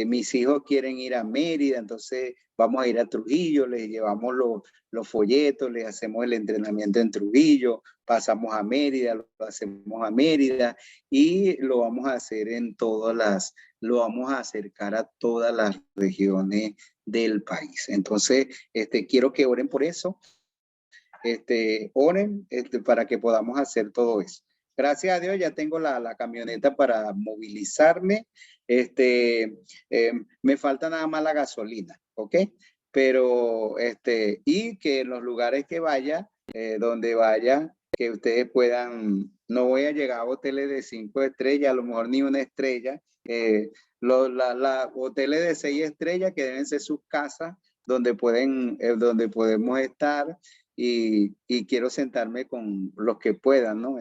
Mis hijos quieren ir a Mérida, entonces vamos a ir a Trujillo, les llevamos los folletos, les hacemos el entrenamiento en Trujillo, pasamos a Mérida, lo hacemos a Mérida y lo vamos a hacer lo vamos a acercar a todas las regiones del país. Entonces, quiero que oren por eso, oren para que podamos hacer todo eso. Gracias a Dios ya tengo la camioneta para movilizarme. Me falta nada más la gasolina, ¿ok? Pero, y que en los lugares que vaya, donde vaya, que ustedes puedan, no voy a llegar a hoteles de 5 estrellas, a lo mejor ni una estrella, hoteles de 6 estrellas que deben ser sus casas, donde podemos estar y quiero sentarme con los que puedan, ¿no?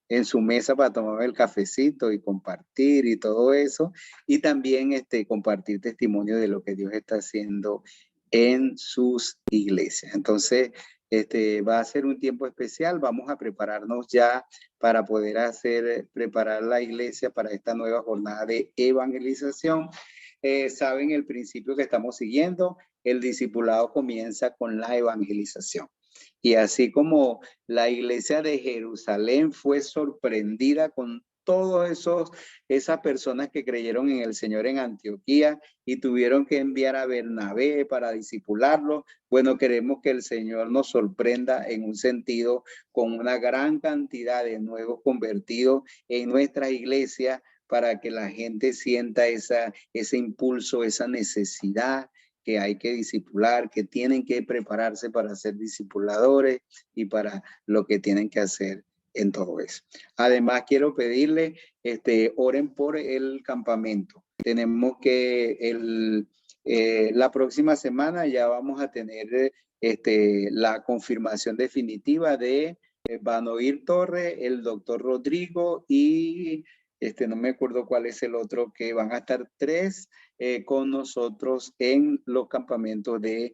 En su mesa para tomarme el cafecito y compartir y todo eso. Y también compartir testimonio de lo que Dios está haciendo en sus iglesias. Entonces, va a ser un tiempo especial. Vamos a prepararnos ya para poder preparar la iglesia para esta nueva jornada de evangelización. Saben el principio que estamos siguiendo. El discipulado comienza con la evangelización. Y así como la iglesia de Jerusalén fue sorprendida con todas esas personas que creyeron en el Señor en Antioquía y tuvieron que enviar a Bernabé para discipularlo, bueno, queremos que el Señor nos sorprenda en un sentido con una gran cantidad de nuevos convertidos en nuestra iglesia para que la gente sienta ese impulso, esa necesidad que hay que discipular, que tienen que prepararse para ser discipuladores y para lo que tienen que hacer en todo eso. Además, quiero pedirle, oren por el campamento. Tenemos que la próxima semana ya vamos a tener la confirmación definitiva de Vanoir Torres, el doctor Rodrigo y no me acuerdo cuál es el otro, que van a estar 3 con nosotros en los campamentos de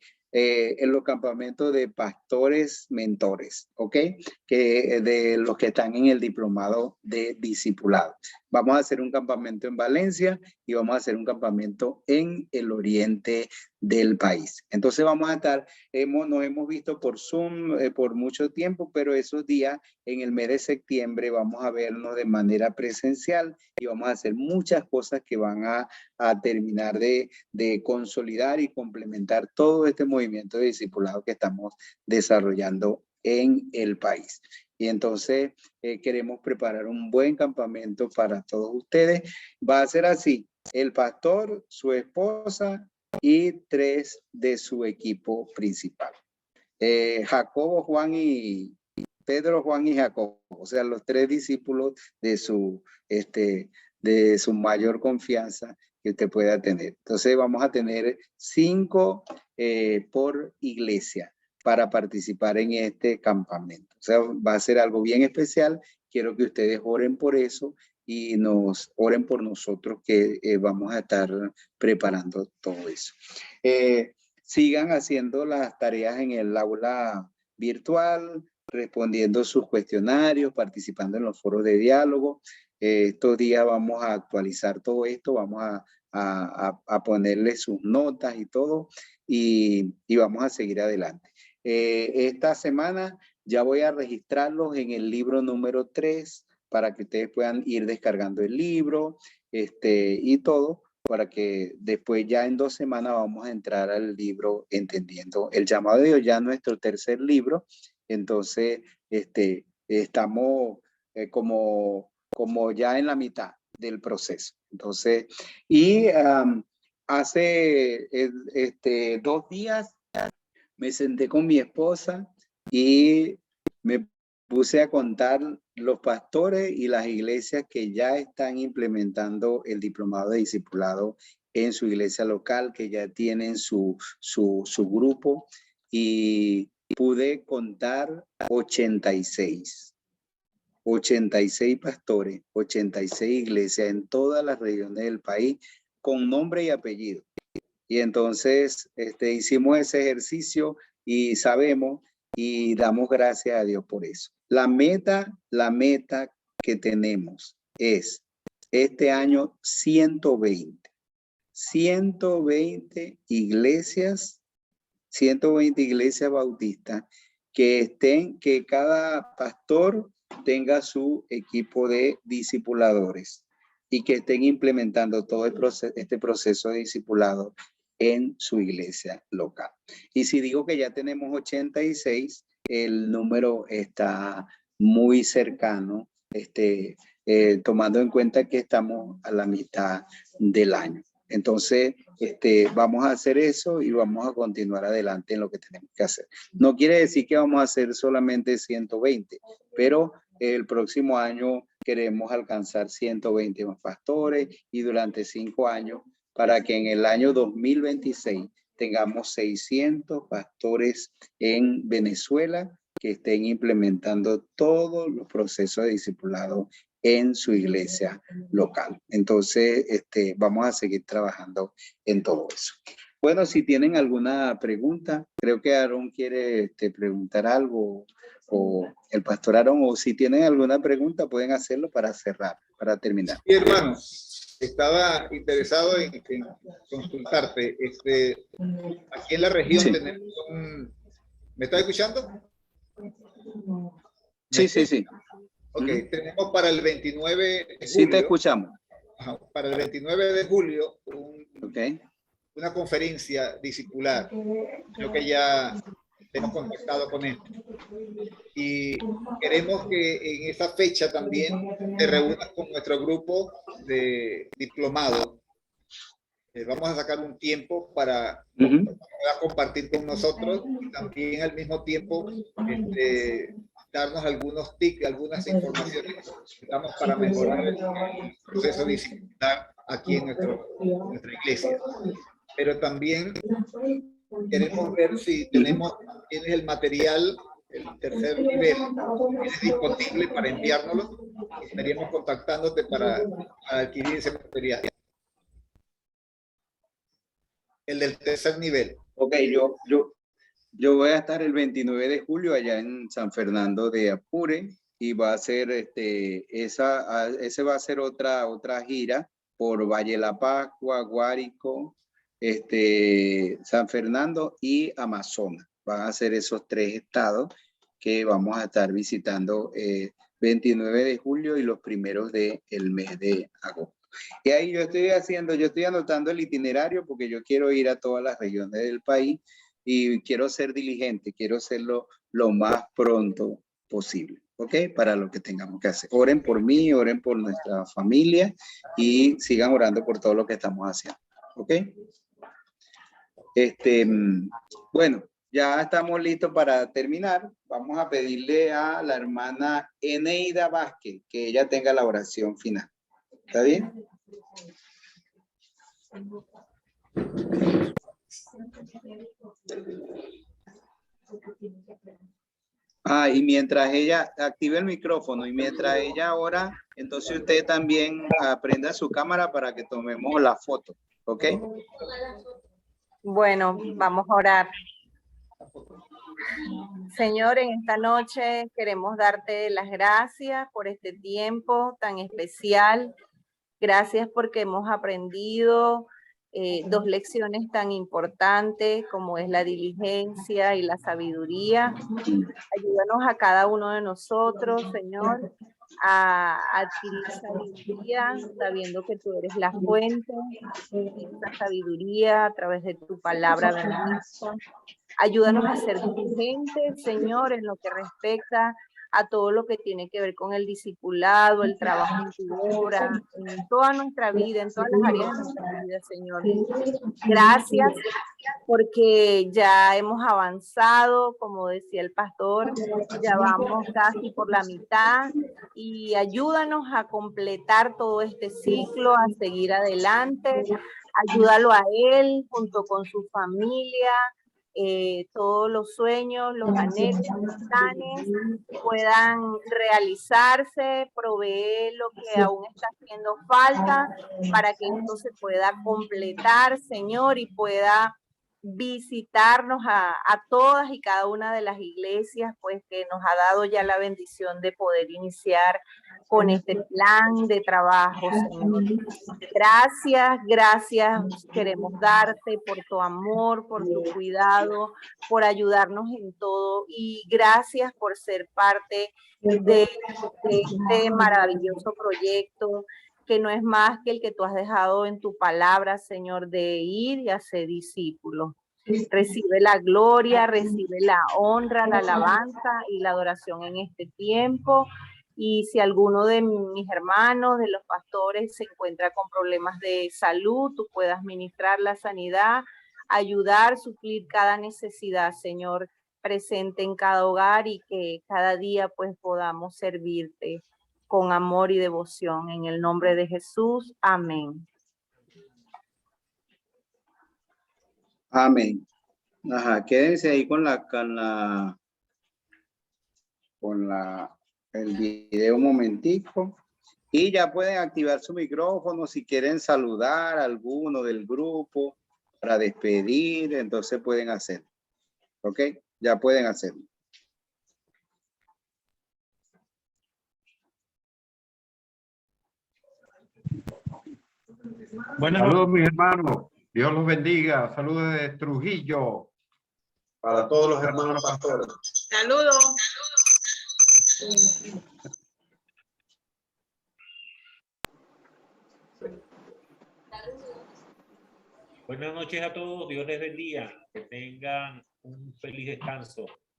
pastores mentores, ¿ok? De los que están en el diplomado de discipulado. Vamos a hacer un campamento en Valencia y vamos a hacer un campamento en el oriente del país. Entonces vamos a estar, nos hemos visto por Zoom por mucho tiempo, pero esos días en el mes de septiembre vamos a vernos de manera presencial y vamos a hacer muchas cosas que van a terminar de consolidar y complementar todo este movimiento de discipulado que estamos desarrollando en el país. Y entonces queremos preparar un buen campamento para todos ustedes. Va a ser así, el pastor, su esposa y 3 de su equipo principal. Jacobo, Juan y Pedro, Juan y Jacobo, o sea, los 3 discípulos de su mayor confianza que usted pueda tener. Entonces vamos a tener 5 por iglesia para participar en este campamento. O sea, va a ser algo bien especial. Quiero que ustedes oren por eso y nos oren por nosotros que vamos a estar preparando todo eso. sigan haciendo las tareas en el aula virtual, respondiendo sus cuestionarios, participando en los foros de diálogo. Estos días vamos a actualizar todo esto, vamos a ponerle sus notas y todo, y vamos a seguir adelante. Esta semana ya voy a registrarlos en el libro número 3 para que ustedes puedan ir descargando el libro y todo, para que después ya en 2 semanas vamos a entrar al libro Entendiendo el Llamado de Dios, ya nuestro tercer libro. Entonces, estamos como ya en la mitad del proceso. Entonces, y hace 2 días me senté con mi esposa y me puse a contar los pastores y las iglesias que ya están implementando el diplomado de discipulado en su iglesia local, que ya tienen su grupo, y pude contar 86 pastores, 86 iglesias en todas las regiones del país con nombre y apellido. Y entonces hicimos ese ejercicio y sabemos y damos gracias a Dios por eso. La meta que tenemos es este año 120 iglesias, 120 iglesias bautistas que cada pastor tenga su equipo de discipuladores y que estén implementando todo este proceso de discipulado en su iglesia local. Y si digo que ya tenemos 86, el número está muy cercano, tomando en cuenta que estamos a la mitad del año. Entonces, vamos a hacer eso y vamos a continuar adelante en lo que tenemos que hacer. No quiere decir que vamos a hacer solamente 120, pero el próximo año queremos alcanzar 120 más pastores y durante 5 años para que en el año 2026 tengamos 600 pastores en Venezuela que estén implementando todos los procesos de discipulado en su iglesia local. Entonces, vamos a seguir trabajando en todo eso. Bueno, si tienen alguna pregunta, creo que Aarón quiere preguntar algo, o el pastor Aarón, o si tienen alguna pregunta, pueden hacerlo para cerrar, para terminar. Sí, hermano, estaba interesado en consultarte. Aquí en la región Sí. tenemos ¿Me está escuchando? Sí. Ok, tenemos para el 29 de julio. Sí, te escuchamos. Para el 29 de julio, Okay. una conferencia discipular. Creo que ya hemos contactado con él. Y queremos que en esa fecha también te reúnas con nuestro grupo de diplomados. Vamos a sacar un tiempo para puedas compartir con nosotros y también al mismo tiempo darnos algunos tips, algunas informaciones que damos para mejorar el proceso disciplinar aquí en nuestra iglesia. Pero también queremos ver si tienes el material, el tercer nivel, es disponible para enviárnoslo. Estaríamos contactándote para adquirir ese material. El del tercer nivel. Ok, yo voy a estar el 29 de julio allá en San Fernando de Apure y va a ser ese va a ser otra gira por Valle La Pascua, Guárico, San Fernando y Amazonas. Van a ser esos 3 estados que vamos a estar visitando 29 de julio y los primeros del mes de agosto. Y ahí yo estoy anotando el itinerario porque yo quiero ir a todas las regiones del país y quiero ser diligente, quiero hacerlo lo más pronto posible, ¿ok? Para lo que tengamos que hacer. Oren por mí, oren por nuestra familia y sigan orando por todo lo que estamos haciendo, ¿ok? Bueno, ya estamos listos para terminar. Vamos a pedirle a la hermana Eneida Vázquez que ella tenga la oración final. ¿Está bien? Y mientras ella active el micrófono y mientras ella ora, entonces usted también prenda su cámara para que tomemos la foto, ¿ok? Bueno, vamos a orar. Señor, en esta noche queremos darte las gracias por este tiempo tan especial. Gracias porque hemos aprendido 2 lecciones tan importantes como es la diligencia y la sabiduría. Ayúdanos a cada uno de nosotros, Señor, a adquirir sabiduría, sabiendo que tú eres la fuente de esa sabiduría a través de tu palabra bendita. Ayúdanos a ser diligentes, Señor, en lo que respecta a todo lo que tiene que ver con el discipulado, el trabajo en tu obra, en toda nuestra vida, en todas las áreas de nuestra vida, Señor. Gracias porque ya hemos avanzado, como decía el pastor, ya vamos casi por la mitad y ayúdanos a completar todo este ciclo, a seguir adelante. Ayúdalo a él junto con su familia, todos los sueños, los anhelos, los planes puedan realizarse, provee lo que aún está haciendo falta para que esto se pueda completar, Señor, y pueda visitarnos a todas y cada una de las iglesias, pues que nos ha dado ya la bendición de poder iniciar con este plan de trabajo, Señor. Gracias queremos darte por tu amor, por tu cuidado, por ayudarnos en todo y gracias por ser parte de este maravilloso proyecto que no es más que el que tú has dejado en tu palabra, Señor, de ir y hacer discípulos. Recibe la gloria, recibe la honra, la alabanza y la adoración en este tiempo. Y si alguno de mis hermanos, de los pastores, se encuentra con problemas de salud, tú puedas ministrar la sanidad, ayudar, suplir cada necesidad, Señor, presente en cada hogar y que cada día pues podamos servirte con amor y devoción. En el nombre de Jesús, amén. Amén. Ajá, quédense ahí con el video un momentico y ya pueden activar su micrófono si quieren saludar a alguno del grupo para despedir, entonces pueden hacerlo. ¿Ok? Ya pueden hacerlo. Saludos, mis hermanos. Dios los bendiga. Saludos de Trujillo. Para todos los hermanos pastores. Saludos. Buenas noches a todos. Dios les bendiga. Que tengan un feliz descanso.